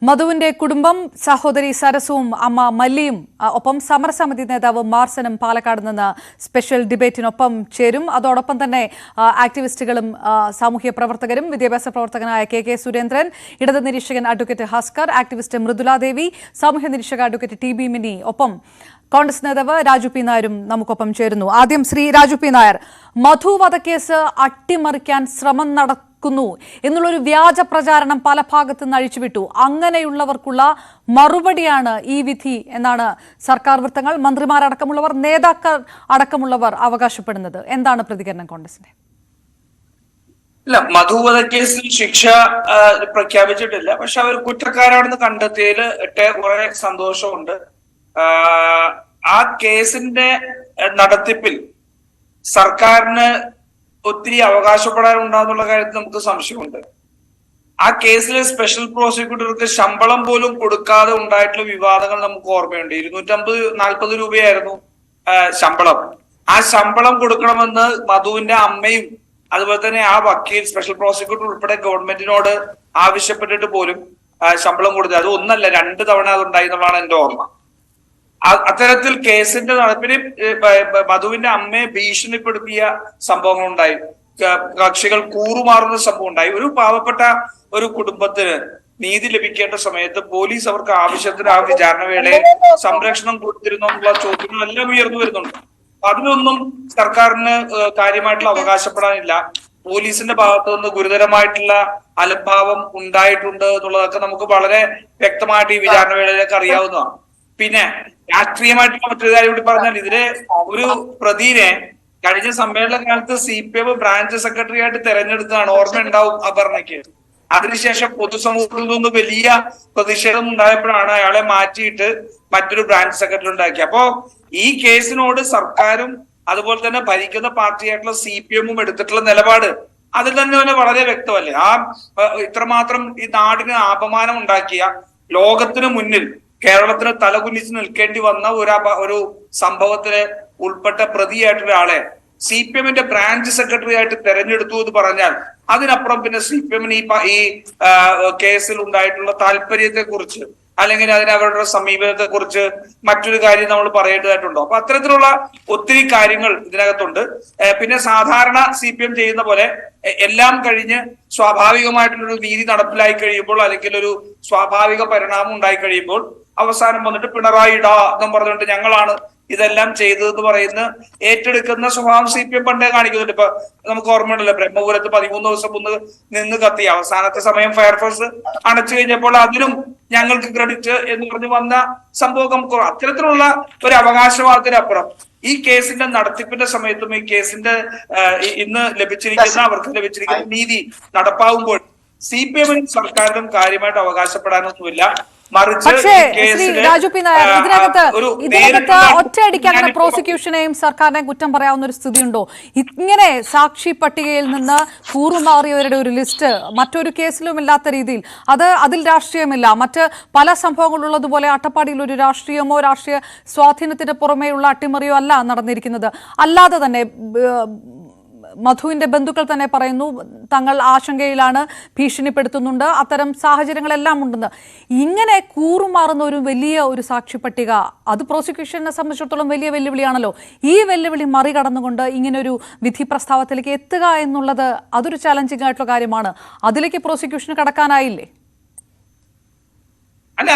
മധുവിന്റെ കുടുംബം, സഹോദരി സരസുവും അമ്മ മല്ലിയും ഒപ്പം സമരസമിതി നേതാവ് മാർസനും പാലക്കാട് നിന്ന് സ്പെഷ്യൽ ഡിബേറ്റിനൊപ്പം ചേരും. അതോടൊപ്പം തന്നെ ആക്ടിവിസ്റ്റുകളും സാമൂഹ്യ പ്രവർത്തകരും, വിദ്യാഭ്യാസ പ്രവർത്തകനായ കെ സുരേന്ദ്രൻ, ഇടത് നിരീക്ഷകൻ അഡ്വക്കേറ്റ് ഹസ്കർ, ആക്ടിവിസ്റ്റ് മൃദുലാദേവി, സാമൂഹ്യ നിരീക്ഷക അഡ്വക്കേറ്റ് ടി മിനി, ഒപ്പം കോൺഗ്രസ് നേതാവ് രാജു പി നായരും നമുക്കൊപ്പം ചേരുന്നു. ആദ്യം ശ്രീ രാജു പി നായർ, മധു വധക്കേസ് അട്ടിമറിക്കാൻ ശ്രമം നടക്കുന്നു എന്നുള്ളൊരു വ്യാജ പ്രചാരണം പല ഭാഗത്തു നിന്ന് അഴിച്ചുവിട്ടു. അങ്ങനെയുള്ളവർക്കുള്ള മറുപടിയാണ് ഈ വിധി എന്നാണ് സർക്കാർ വൃത്തങ്ങൾ, മന്ത്രിമാരടക്കമുള്ളവർ, നേതാക്കൾ അടക്കമുള്ളവർ അവകാശപ്പെടുന്നത്. എന്താണ് പ്രതികരണം കോൺഗ്രസിന്റെ? ഇല്ല, മധു വധക്കേസിൽ ശിക്ഷ പ്രഖ്യാപിച്ചിട്ടില്ല. പക്ഷെ അവർ കുറ്റക്കാരാണെന്ന് കണ്ടെത്തിയതിൽ കുറെ സന്തോഷമുണ്ട്. ആ കേസിന്റെ നടത്തിപ്പിൽ സർക്കാരിന് ഒത്തിരി അവകാശപ്പെടാനുണ്ടാകുന്നുള്ള കാര്യത്തിൽ നമുക്ക് സംശയമുണ്ട്. ആ കേസിലെ സ്പെഷ്യൽ പ്രോസിക്യൂട്ടർക്ക് ശമ്പളം പോലും കൊടുക്കാതെ ഉണ്ടായിട്ടുള്ള വിവാദങ്ങൾ നമുക്ക് ഓർമ്മയുണ്ട്. 240 രൂപയായിരുന്നു ശമ്പളം. ആ ശമ്പളം കൊടുക്കണമെന്ന് മധുവിന്റെ അമ്മയും അതുപോലെ തന്നെ ആ വക്കീൽ, സ്പെഷ്യൽ പ്രോസിക്യൂട്ടർ ഉൾപ്പെടെ ഗവൺമെന്റിനോട് ആവശ്യപ്പെട്ടിട്ട് പോലും ശമ്പളം കൊടുത്തത്. അത് ഒന്നല്ല, 2 തവണ അതുണ്ടായി എന്നുള്ളതാണ് എന്റെ ഓർമ്മ. അത്തരത്തിൽ കേസിന്റെ നടപ്പിന് മധുവിന്റെ അമ്മയെ ഭീഷണിപ്പെടുത്തിയ സംഭവങ്ങൾ ഉണ്ടായി, കക്ഷികൾ കൂറുമാറുന്ന സംഭവം ഉണ്ടായി. ഒരു പാവപ്പെട്ട ഒരു കുടുംബത്തിന് നീതി ലഭിക്കേണ്ട സമയത്ത് പോലീസ് അവർക്ക് ആവശ്യത്തിന് ആ വിചാരണ വേളയിൽ സംരക്ഷണം കൊടുത്തിരുന്നു എന്നുള്ള ചോദ്യങ്ങളെല്ലാം ഉയർന്നു വരുന്നുണ്ട്. അതിനൊന്നും സർക്കാരിന് കാര്യമായിട്ടുള്ള അവകാശപ്പെടാനില്ല. പോലീസിന്റെ ഭാഗത്തു നിന്ന് ഗുരുതരമായിട്ടുള്ള അലംഭാവം ഉണ്ടായിട്ടുണ്ട് എന്നുള്ളതൊക്കെ നമുക്ക് വളരെ വ്യക്തമായിട്ട് ഈ വിചാരണ വേളയിലേക്ക് അറിയാവുന്നതാണ്. പിന്നെ രാഷ്ട്രീയമായിട്ടുള്ള മറ്റൊരു കാര്യം കൂടി പറഞ്ഞാൽ, ഇതിലെ ഒരു പ്രതിനെ കഴിഞ്ഞ സമ്മേളന കാലത്ത് CPM ബ്രാഞ്ച് സെക്രട്ടറി ആയിട്ട് തെരഞ്ഞെടുത്തതാണ്. ഓർമ്മയുണ്ടാവും അപർണയ്ക്ക്. അതിനുശേഷം പൊതുസമൂഹത്തിൽ നിന്ന് വലിയ പ്രതിഷേധം ഉണ്ടായപ്പോഴാണ് അയാളെ മാറ്റിയിട്ട് മറ്റൊരു ബ്രാഞ്ച് സെക്രട്ടറി ഉണ്ടാക്കി. അപ്പോ ഈ കേസിനോട് സർക്കാരും അതുപോലെ തന്നെ ഭരിക്കുന്ന പാർട്ടിയായിട്ടുള്ള CPM എടുത്തിട്ടുള്ള നിലപാട് അതിൽ തന്നെ വളരെ വ്യക്തമല്ലേ. ഇത്രമാത്രം ഈ നാടിന് അപമാനം ഉണ്ടാക്കിയ, ലോകത്തിന് മുന്നിൽ കേരളത്തിന് തലകുനിച്ച് നിൽക്കേണ്ടി വന്ന ഒരു സംഭവത്തിന് ഉൾപ്പെട്ട പ്രതിയായിട്ടുള്ള ആളെ CPM ബ്രാഞ്ച് സെക്രട്ടറി ആയിട്ട് തെരഞ്ഞെടുത്തു എന്ന് പറഞ്ഞാൽ അതിനപ്പുറം പിന്നെ CPM ഈ കേസിൽ ഉണ്ടായിട്ടുള്ള താല്പര്യത്തെ കുറിച്ച് അല്ലെങ്കിൽ അവരുടെ സമീപനത്തെ കുറിച്ച് മറ്റൊരു കാര്യം നമ്മൾ പറയേണ്ടതായിട്ടുണ്ടോ? അപ്പൊ അത്തരത്തിലുള്ള ഒത്തിരി കാര്യങ്ങൾ ഇതിനകത്തുണ്ട്. പിന്നെ സാധാരണ CPM ചെയ്യുന്ന പോലെ എല്ലാം കഴിഞ്ഞ് സ്വാഭാവികമായിട്ടുള്ളൊരു നീതി നടപ്പിലായി കഴിയുമ്പോൾ അല്ലെങ്കിൽ ഒരു സ്വാഭാവിക പരിണാമം ഉണ്ടായി കഴിയുമ്പോൾ അവസാനം വന്നിട്ട് പിണറായി എന്നും പറഞ്ഞുകൊണ്ട് ഞങ്ങളാണ് ഇതെല്ലാം ചെയ്തതെന്ന് പറയുന്ന ഏറ്റെടുക്കുന്ന സ്വഭാവം CPM പണ്ടേ കാണിക്കുന്നുണ്ട്. ഇപ്പൊ നമുക്ക് ഓർമ്മയുണ്ടല്ലോ, ബ്രഹ്മപുരത്ത് 13 ദിവസം മുന്ന് നിന്ന് കത്തി അവസാനത്തെ സമയം ഫയർഫോഴ്സ് അണച്ചു കഴിഞ്ഞപ്പോൾ അതിനും ഞങ്ങൾക്ക് ക്രെഡിറ്റ് എന്ന് പറഞ്ഞ് വന്ന സംഭവം. അത്തരത്തിലുള്ള ഒരു അവകാശവാദത്തിനപ്പുറം ഈ കേസിന്റെ നടത്തിപ്പിന്റെ സമയത്തും ഈ കേസിന്റെ ഇന്ന് അവർക്ക് ലഭിച്ചിരിക്കുന്ന നീതി നടപ്പാവുമ്പോൾ CPM സർക്കാരിനും കാര്യമായിട്ട് അവകാശപ്പെടാനൊന്നുമില്ല. പക്ഷേ ശ്രീ രാജു പി നായർ, ഇതിനകത്ത് ഒറ്റയടിക്ക് അങ്ങനെ പ്രോസിക്യൂഷനെയും സർക്കാരിനെയും കുറ്റം പറയാവുന്ന ഒരു സ്ഥിതിയുണ്ടോ? ഇങ്ങനെ സാക്ഷി പട്ടികയിൽ നിന്ന് കൂറുമാറിയവരുടെ ഒരു ലിസ്റ്റ് മറ്റൊരു കേസിലും ഇല്ലാത്ത രീതിയിൽ, അതിൽ രാഷ്ട്രീയമില്ല. മറ്റ് പല സംഭവങ്ങളുള്ളതുപോലെ അട്ടപ്പാടിയിൽ ഒരു രാഷ്ട്രീയമോ രാഷ്ട്രീയ സ്വാധീനത്തിന് പുറമേയുള്ള അട്ടിമറിയോ അല്ല നടന്നിരിക്കുന്നത്. അല്ലാതെ തന്നെ മധുവിന്റെ ബന്ധുക്കൾ തന്നെ പറയുന്നു തങ്ങൾ ആശങ്കയിലാണ്, ഭീഷണിപ്പെടുത്തുന്നുണ്ട്, അത്തരം സാഹചര്യങ്ങളെല്ലാം ഉണ്ടെന്ന്. ഇങ്ങനെ കൂറുമാറുന്ന ഒരു വലിയ സാക്ഷി പട്ടിക അത് പ്രോസിക്യൂഷനെ സംബന്ധിച്ചിടത്തോളം വലിയ വെല്ലുവിളിയാണല്ലോ. ഈ വെല്ലുവിളി മറികടന്നുകൊണ്ട് ഇങ്ങനൊരു വിധി പ്രസ്താവത്തിലേക്ക് എത്തുക എന്നുള്ളത് അതൊരു ചാലഞ്ചിങ് ആയിട്ടുള്ള കാര്യമാണ്. അതിലേക്ക് പ്രോസിക്യൂഷന് കടക്കാനായില്ലേ? അല്ല,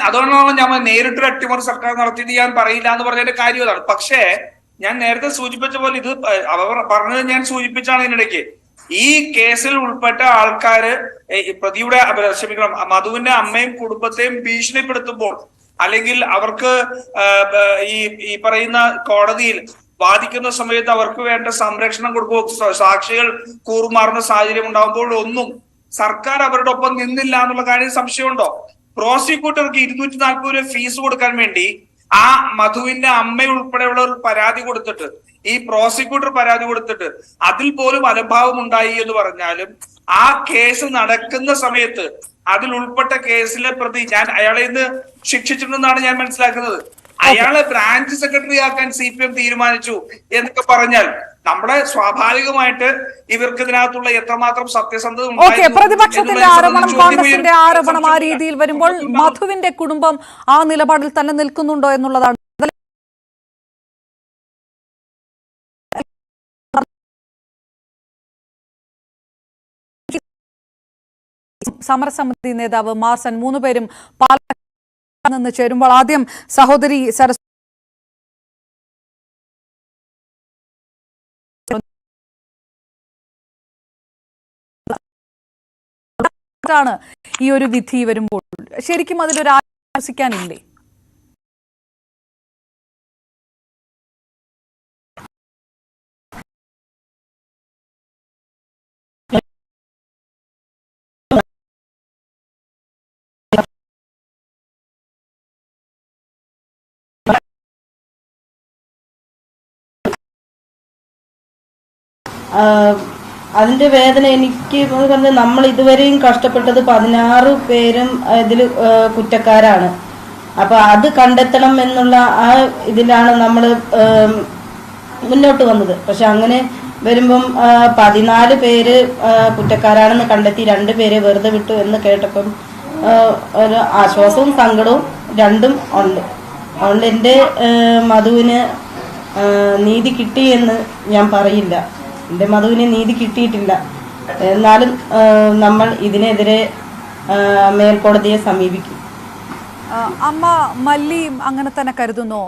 അതുകൊണ്ടാണ് ഞാൻ നേരിട്ടൊരു അട്ടിമറി സർക്കാർ നടത്തിയത് ഞാൻ പറയില്ല എന്ന് പറഞ്ഞതിന്റെ കാര്യം അതാണ്. പക്ഷേ ഞാൻ നേരത്തെ സൂചിപ്പിച്ച പോലെ ഇത് അവർ പറഞ്ഞത് ഞാൻ സൂചിപ്പിച്ചാണ് ഇതിനിടയ്ക്ക്. ഈ കേസിൽ ഉൾപ്പെട്ട ആൾക്കാര് പ്രതിയുടെ മധുവിന്റെ അമ്മയും കുടുംബത്തെയും ഭീഷണിപ്പെടുത്തുമ്പോൾ അല്ലെങ്കിൽ അവർക്ക് ഈ പറയുന്ന കോടതിയിൽ വാദിക്കുന്ന സമയത്ത് അവർക്ക് വേണ്ട സംരക്ഷണം കൊടുക്കുമ്പോൾ സാക്ഷികൾ കൂറുമാറുന്ന സാഹചര്യം ഉണ്ടാകുമ്പോൾ ഒന്നും സർക്കാർ അവരുടെ ഒപ്പം നിന്നില്ല എന്നുള്ള കാര്യം സംശയമുണ്ടോ? പ്രോസിക്യൂട്ടർക്ക് 240 രൂപ ഫീസ് കൊടുക്കാൻ വേണ്ടി ആ മധുവിന്റെ അമ്മയുൾപ്പെടെയുള്ളവർ പരാതി കൊടുത്തിട്ട്, ഈ പ്രോസിക്യൂട്ടർ പരാതി കൊടുത്തിട്ട് അതിൽ പോലും അലംഭാവം ഉണ്ടായി എന്ന് പറഞ്ഞാലും ആ കേസ് നടക്കുന്ന സമയത്ത് അതിൽ ഉൾപ്പെട്ട കേസിലെ പ്രതി അയാളെ ഇന്ന് ശിക്ഷിച്ചിട്ടുണ്ടെന്നാണ് ഞാൻ മനസ്സിലാക്കുന്നത്. അയാളെ ബ്രാഞ്ച് സെക്രട്ടറി ആക്കാൻ CPM തീരുമാനിച്ചു എന്നൊക്കെ പറഞ്ഞാൽ നമ്മളെ സ്വാഭാവികമായിട്ട് ഇവർക്ക് ഇതിനകത്തുള്ള എത്രമാത്രം സത്യസന്ധത പ്രതിപക്ഷത്തിന്റെ ആരോപണം, കോൺഗ്രസിന്റെ ആരോപണം ആ രീതിയിൽ വരുമ്പോൾ മധുവിന്റെ കുടുംബം ആ നിലപാടിൽ തന്നെ നിൽക്കുന്നുണ്ടോ എന്നുള്ളതാണ്. സമരസമിതി നേതാവ് മാർസൻ 3 പേരും പാലക്കാട് നിന്ന് ചേരുമ്പോൾ ആദ്യം സഹോദരി സരസ് ഈ ഒരു വിധി വരുമ്പോൾ ശരിക്കും അതിലൊരു ആശ്വസിക്കാനില്ലേ? അതിന്റെ വേദന എനിക്ക് പറഞ്ഞാൽ നമ്മൾ ഇതുവരെയും കഷ്ടപ്പെട്ടത് 16 പേരും ഇതിൽ കുറ്റക്കാരാണ്. അപ്പൊ അത് കണ്ടെത്തണം എന്നുള്ള ആ ഇതിലാണ് നമ്മൾ മുന്നോട്ട് വന്നത്. പക്ഷെ അങ്ങനെ വരുമ്പം 14 പേര് കുറ്റക്കാരാണെന്ന് കണ്ടെത്തി 2 പേരെ വെറുതെ വിട്ടു എന്ന് കേട്ടപ്പം ഒരു ആശ്വാസവും സങ്കടവും രണ്ടും ഉണ്ട്. അതുകൊണ്ട് എൻ്റെ മധുവിന് നീതി കിട്ടിയെന്ന് ഞാൻ പറയില്ല. എൻ്റെ മധുവിന് നീതി കിട്ടിയിട്ടില്ല. എന്നാലും നമ്മൾ ഇതിനെതിരെ മേൽക്കോടതിയെ സമീപിക്കും. അമ്മ മല്ലിയും അങ്ങനെ തന്നെ കരുതുന്നു.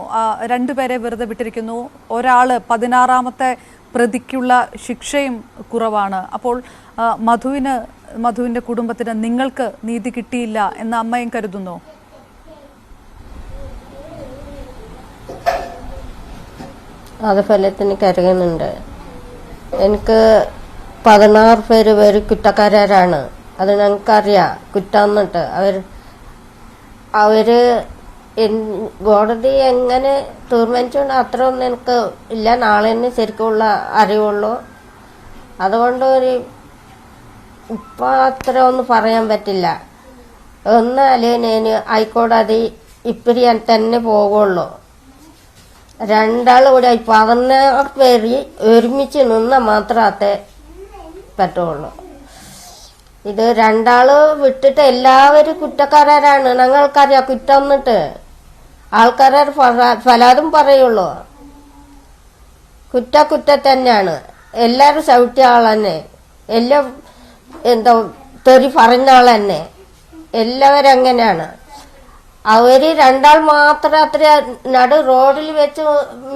2 പേരെ വെറുതെ വിട്ടിരിക്കുന്നു. ഒരാള് 16ാമത്തെ പ്രതിക്കുള്ള ശിക്ഷയും കുറവാണ്. അപ്പോൾ മധുവിന്റെ കുടുംബത്തിന് നിങ്ങൾക്ക് നീതി കിട്ടിയില്ല എന്ന് അമ്മയും കരുതുന്നു. അത് ഫലത്തിന് കരുതുന്നുണ്ട്. എനിക്ക് 16 പേര് കുറ്റക്കാരാണ്. അത് ഞങ്ങൾക്കറിയാം കുറ്റാന്നിട്ട്. അവര് കോടതി എങ്ങനെ തീരുമാനിച്ചുകൊണ്ട് അത്ര ഒന്നും എനിക്ക് ഇല്ല. നാളെ തന്നെ ശരിക്കുള്ള അറിവുള്ളൂ. അതുകൊണ്ട് ഇപ്പം അത്ര ഒന്നും പറയാൻ പറ്റില്ല. എന്നാലേ ഞാൻ ഹൈക്കോടതി ഇപ്പിരിയാൻ തന്നെ പോകുള്ളൂ. 2 കൂടി 16 പേര് ഒരുമിച്ച് നിന്ന് മാത്രമേ പറ്റുള്ളൂ. ഇത് 2 വിട്ടിട്ട് എല്ലാവരും കുറ്റക്കാരാണ്. ഞങ്ങൾക്കറിയാം കുറ്റം എന്നിട്ട് ആൾക്കാരെ പലതും പറയുള്ളൂ. കുറ്റ തന്നെയാണ്. എല്ലാവരും ചവിട്ടിയ ആൾ തന്നെ, എല്ലാം എന്താ തെറി പറഞ്ഞ ആൾ തന്നെ, എല്ലാവരും അങ്ങനെയാണ്. അവര് 2 മാത്രം അത്ര നടു റോഡിൽ വെച്ച്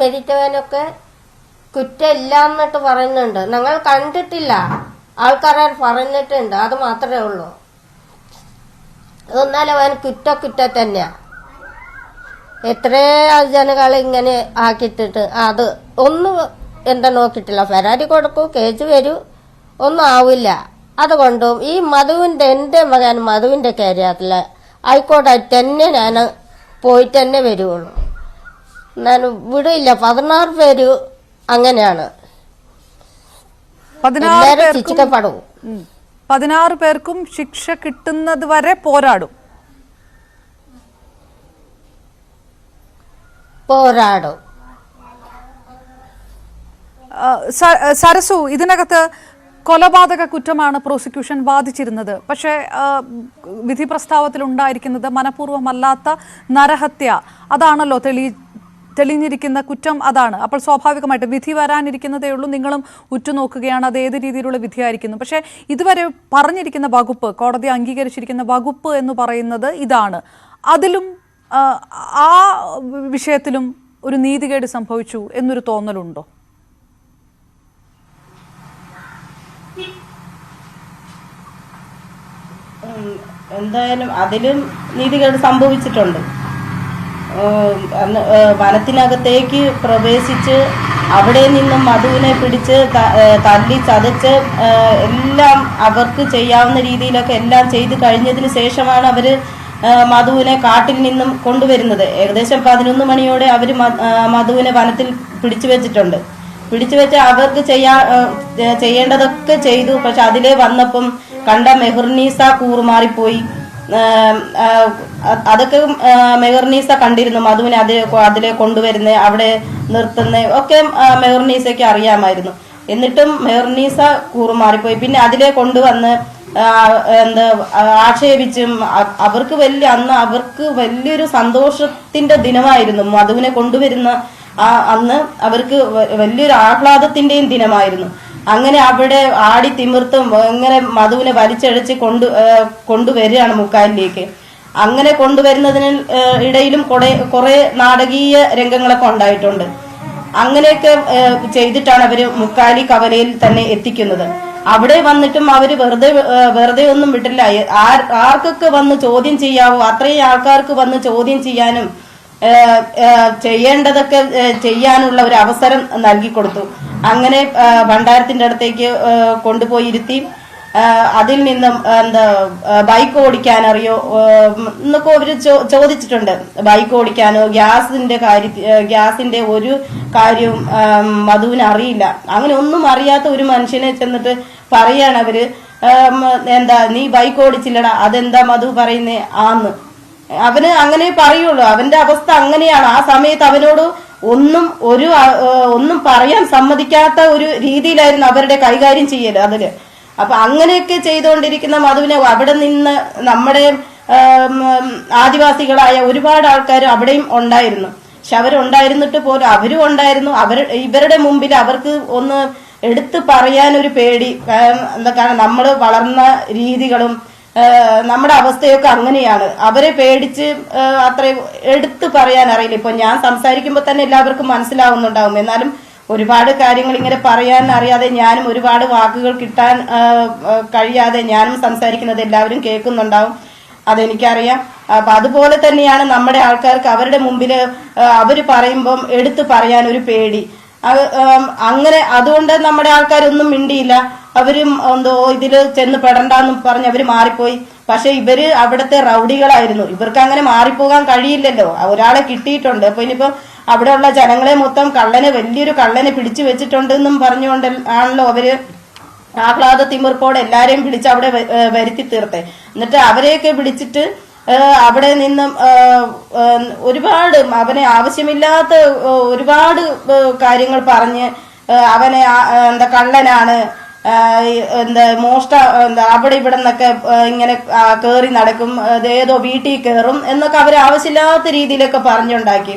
മരിച്ചവനൊക്കെ കുറ്റമില്ല എന്നിട്ട് പറയുന്നുണ്ട്. ഞങ്ങൾ കണ്ടിട്ടില്ല, ആൾക്കാരെ പറഞ്ഞിട്ടുണ്ട്. അത് മാത്രമേ ഉള്ളൂ. എന്നാലും അവൻ കുറ്റ തന്നെയാ. എത്രയോ ജനങ്ങൾ ഇങ്ങനെ ആക്കിയിട്ടിട്ട് അത് ഒന്നും എന്താ നോക്കിയിട്ടില്ല. പരാതി കൊടുക്കൂ, കേസ് വരൂ, ഒന്നും ആവില്ല. അതുകൊണ്ടും ഈ മധുവിൻ്റെ എൻ്റെ മകൻ മധുവിൻ്റെ കാര്യത്തിൽ ആയിക്കോട്ടെ തന്നെ ഞാൻ പോയിട്ട് തന്നെ വരുള്ളൂ. ഞാൻ വിടില്ല. 16 പേര് അങ്ങനെയാണ്. 16 പേർക്കും ശിക്ഷ കിട്ടുന്നത് വരെ പോരാടും. സരസു, ഇതിനകത്ത് കൊലപാതക കുറ്റമാണ് പ്രോസിക്യൂഷൻ വാദിച്ചിരുന്നത്. പക്ഷേ വിധി പ്രസ്താവത്തിൽ ഉണ്ടായിരിക്കുന്നത് മനഃപൂർവ്വമല്ലാത്ത നരഹത്യ. അതാണല്ലോ തെളിഞ്ഞിരിക്കുന്ന കുറ്റം അതാണ്. അപ്പോൾ സ്വാഭാവികമായിട്ട് വിധി വരാനിരിക്കുന്നതേ ഉള്ളൂ. നിങ്ങളും ഉറ്റുനോക്കുകയാണ് അത് ഏത് രീതിയിലുള്ള വിധിയായിരിക്കുന്നു. പക്ഷേ ഇതുവരെ പറഞ്ഞിരിക്കുന്ന വകുപ്പ്, കോടതി അംഗീകരിച്ചിരിക്കുന്ന വകുപ്പ് എന്ന് പറയുന്നത് ഇതാണ്. അതിലും ആ വിഷയത്തിലും ഒരു നീതികേട് സംഭവിച്ചു എന്നൊരു തോന്നലുണ്ടോ? എന്തായാലും അതിലും നീതികേട് സംഭവിച്ചിട്ടുണ്ട്. വനത്തിനകത്തേക്ക് പ്രവേശിച്ച് അവിടെ നിന്നും മധുവിനെ പിടിച്ച് തല്ലി ചതച്ച് എല്ലാം അവർക്ക് ചെയ്യാവുന്ന രീതിയിലൊക്കെ എല്ലാം ചെയ്ത് കഴിഞ്ഞതിന് ശേഷമാണ് അവർ മധുവിനെ കാട്ടിൽ നിന്നും കൊണ്ടുവരുന്നത്. ഏകദേശം 11 മണിയോടെ അവർ മധുവിനെ വനത്തിൽ പിടിച്ചു വെച്ചിട്ടുണ്ട്. പിടിച്ചു വെച്ച് അവർക്ക് ചെയ്യേണ്ടതൊക്കെ ചെയ്തു. പക്ഷെ അതിലേ വന്നപ്പം കണ്ട മെഹർനീസ കൂറുമാറിപ്പോയി. അതൊക്കെ മെഹർനീസ കണ്ടിരുന്നു. മധുവിനെ അതിലെ കൊണ്ടുവരുന്ന അവിടെ നിർത്തുന്ന ഒക്കെ മെഹർനീസയ്ക്ക് അറിയാമായിരുന്നു. എന്നിട്ടും മെഹർനീസ കൂറുമാറിപ്പോയി. പിന്നെ അതിലെ കൊണ്ടുവന്ന് എന്താ ആക്ഷേപിച്ചും അവർക്ക് വലിയൊരു സന്തോഷത്തിന്റെ ദിനമായിരുന്നു. മധുവിനെ കൊണ്ടുവരുന്ന അന്ന് അവർക്ക് വലിയൊരു ആഹ്ലാദത്തിന്റെയും ദിനമായിരുന്നു. അങ്ങനെ അവിടെ ആടി തിമിർത്തും ഇങ്ങനെ മധുവിനെ വലിച്ചഴച്ച് കൊണ്ടുവരികയാണ് മുക്കാലിലേക്ക്. അങ്ങനെ കൊണ്ടുവരുന്നതിന് ഇടയിലും കുറെ നാടകീയ രംഗങ്ങളൊക്കെ ഉണ്ടായിട്ടുണ്ട്. അങ്ങനെയൊക്കെ ചെയ്തിട്ടാണ് അവര് മുക്കാലി കവലയിൽ തന്നെ എത്തിക്കുന്നത്. അവിടെ വന്നിട്ടും അവര് വെറുതെ ഒന്നും വിട്ടില്ല. ആർക്കൊക്കെ വന്ന് ചോദ്യം ചെയ്യാവോ അത്രയും ആൾക്കാർക്ക് വന്ന് ചോദ്യം ചെയ്യാനും ചെയ്യേണ്ടതൊക്കെ ചെയ്യാനുള്ള ഒരു അവസരം നൽകി കൊടുത്തു. അങ്ങനെ ഭണ്ഡാരത്തിന്റെ അടുത്തേക്ക് കൊണ്ടുപോയി ഇരുത്തി അതിൽ നിന്നും എന്താ ബൈക്ക് ഓടിക്കാൻ അറിയോ എന്നൊക്കെ അവര് ചോദിച്ചിട്ടുണ്ട്. ബൈക്ക് ഓടിക്കാനോ ഗ്യാസിന്റെ ഒരു കാര്യവും മധുവിന് അറിയില്ല. അങ്ങനെ ഒന്നും അറിയാത്ത ഒരു മനുഷ്യനെ ചെന്നിട്ട് പറയാണ് അവര്, എന്താ നീ ബൈക്ക് ഓടിച്ചില്ലടാ, അതെന്താ മധു പറയുന്നേ ആന്ന്. അവന് അങ്ങനെ പറയുള്ളൂ. അവന്റെ അവസ്ഥ അങ്ങനെയാണ്. ആ സമയത്ത് അവനോട് ഒന്നും പറയാൻ സമ്മതിക്കാത്ത ഒരു രീതിയിലായിരുന്നു അവരുടെ കൈകാര്യം ചെയ്യല് അതില്. അപ്പൊ അങ്ങനെയൊക്കെ ചെയ്തുകൊണ്ടിരിക്കുന്ന മധുവിനെ അവിടെ നിന്ന് നമ്മുടെ ആദിവാസികളായ ഒരുപാട് ആൾക്കാർ അവിടെയും ഉണ്ടായിരുന്നു. പക്ഷെ അവരുണ്ടായിരുന്നിട്ട് പോലും അവരും ഉണ്ടായിരുന്നു. ഇവരുടെ മുമ്പിൽ അവർക്ക് ഒന്ന് എടുത്തു പറയാൻ ഒരു പേടി. കാരണം നമ്മൾ വളർന്ന രീതികളും നമ്മുടെ അവസ്ഥയൊക്കെ അങ്ങനെയാണ്. അവരെ പേടിച്ച് അത്രയും എടുത്തു പറയാൻ അറിയില്ല. ഇപ്പൊ ഞാൻ സംസാരിക്കുമ്പോൾ തന്നെ എല്ലാവർക്കും മനസ്സിലാവുന്നുണ്ടാവും. എന്നാലും ഒരുപാട് കാര്യങ്ങൾ ഇങ്ങനെ പറയാൻ അറിയാതെ ഞാനും ഒരുപാട് വാക്കുകൾ കിട്ടാൻ കഴിയാതെ ഞാനും സംസാരിക്കുന്നത് എല്ലാവരും കേൾക്കുന്നുണ്ടാവും. അതെനിക്കറിയാം. അപ്പൊ അതുപോലെ തന്നെയാണ് നമ്മുടെ ആൾക്കാർക്ക് അവരുടെ മുമ്പിൽ അവര് പറയുമ്പം എടുത്തു പറയാൻ ഒരു പേടി. അങ്ങനെ അതുകൊണ്ട് നമ്മുടെ ആൾക്കാരൊന്നും മിണ്ടിയില്ല. അവരും എന്തോ ഇതില് ചെന്ന് പെടണ്ടെന്നും പറഞ്ഞ് അവര് മാറിപ്പോയി. പക്ഷെ ഇവര് അവിടുത്തെ റൗഡികളായിരുന്നു. ഇവർക്ക് അങ്ങനെ മാറിപ്പോകാൻ കഴിയില്ലല്ലോ. ഒരാളെ കിട്ടിയിട്ടുണ്ട്. അപ്പൊ ഇനിയിപ്പോ അവിടെയുള്ള ജനങ്ങളെ മൊത്തം വലിയൊരു കള്ളനെ പിടിച്ചു വെച്ചിട്ടുണ്ടെന്നും പറഞ്ഞുകൊണ്ട് ആണല്ലോ അവര് ആഹ്ലാദ തിമിർപ്പോടെ എല്ലാരെയും പിടിച്ച് അവിടെ വരുത്തി തീർത്തെ. എന്നിട്ട് അവരെയൊക്കെ പിടിച്ചിട്ട് അവിടെ നിന്നും ഒരുപാട് അവനെ ആവശ്യമില്ലാത്ത ഒരുപാട് കാര്യങ്ങൾ പറഞ്ഞ് അവനെ എന്താ കള്ളനാണ്, എന്താ അവിടെ ഇവിടെ നിന്നൊക്കെ ഇങ്ങനെ കേറി നടക്കും, ഏതോ വീട്ടിൽ കയറും എന്നൊക്കെ അവർ ആവശ്യമില്ലാത്ത രീതിയിലൊക്കെ പറഞ്ഞുണ്ടാക്കി.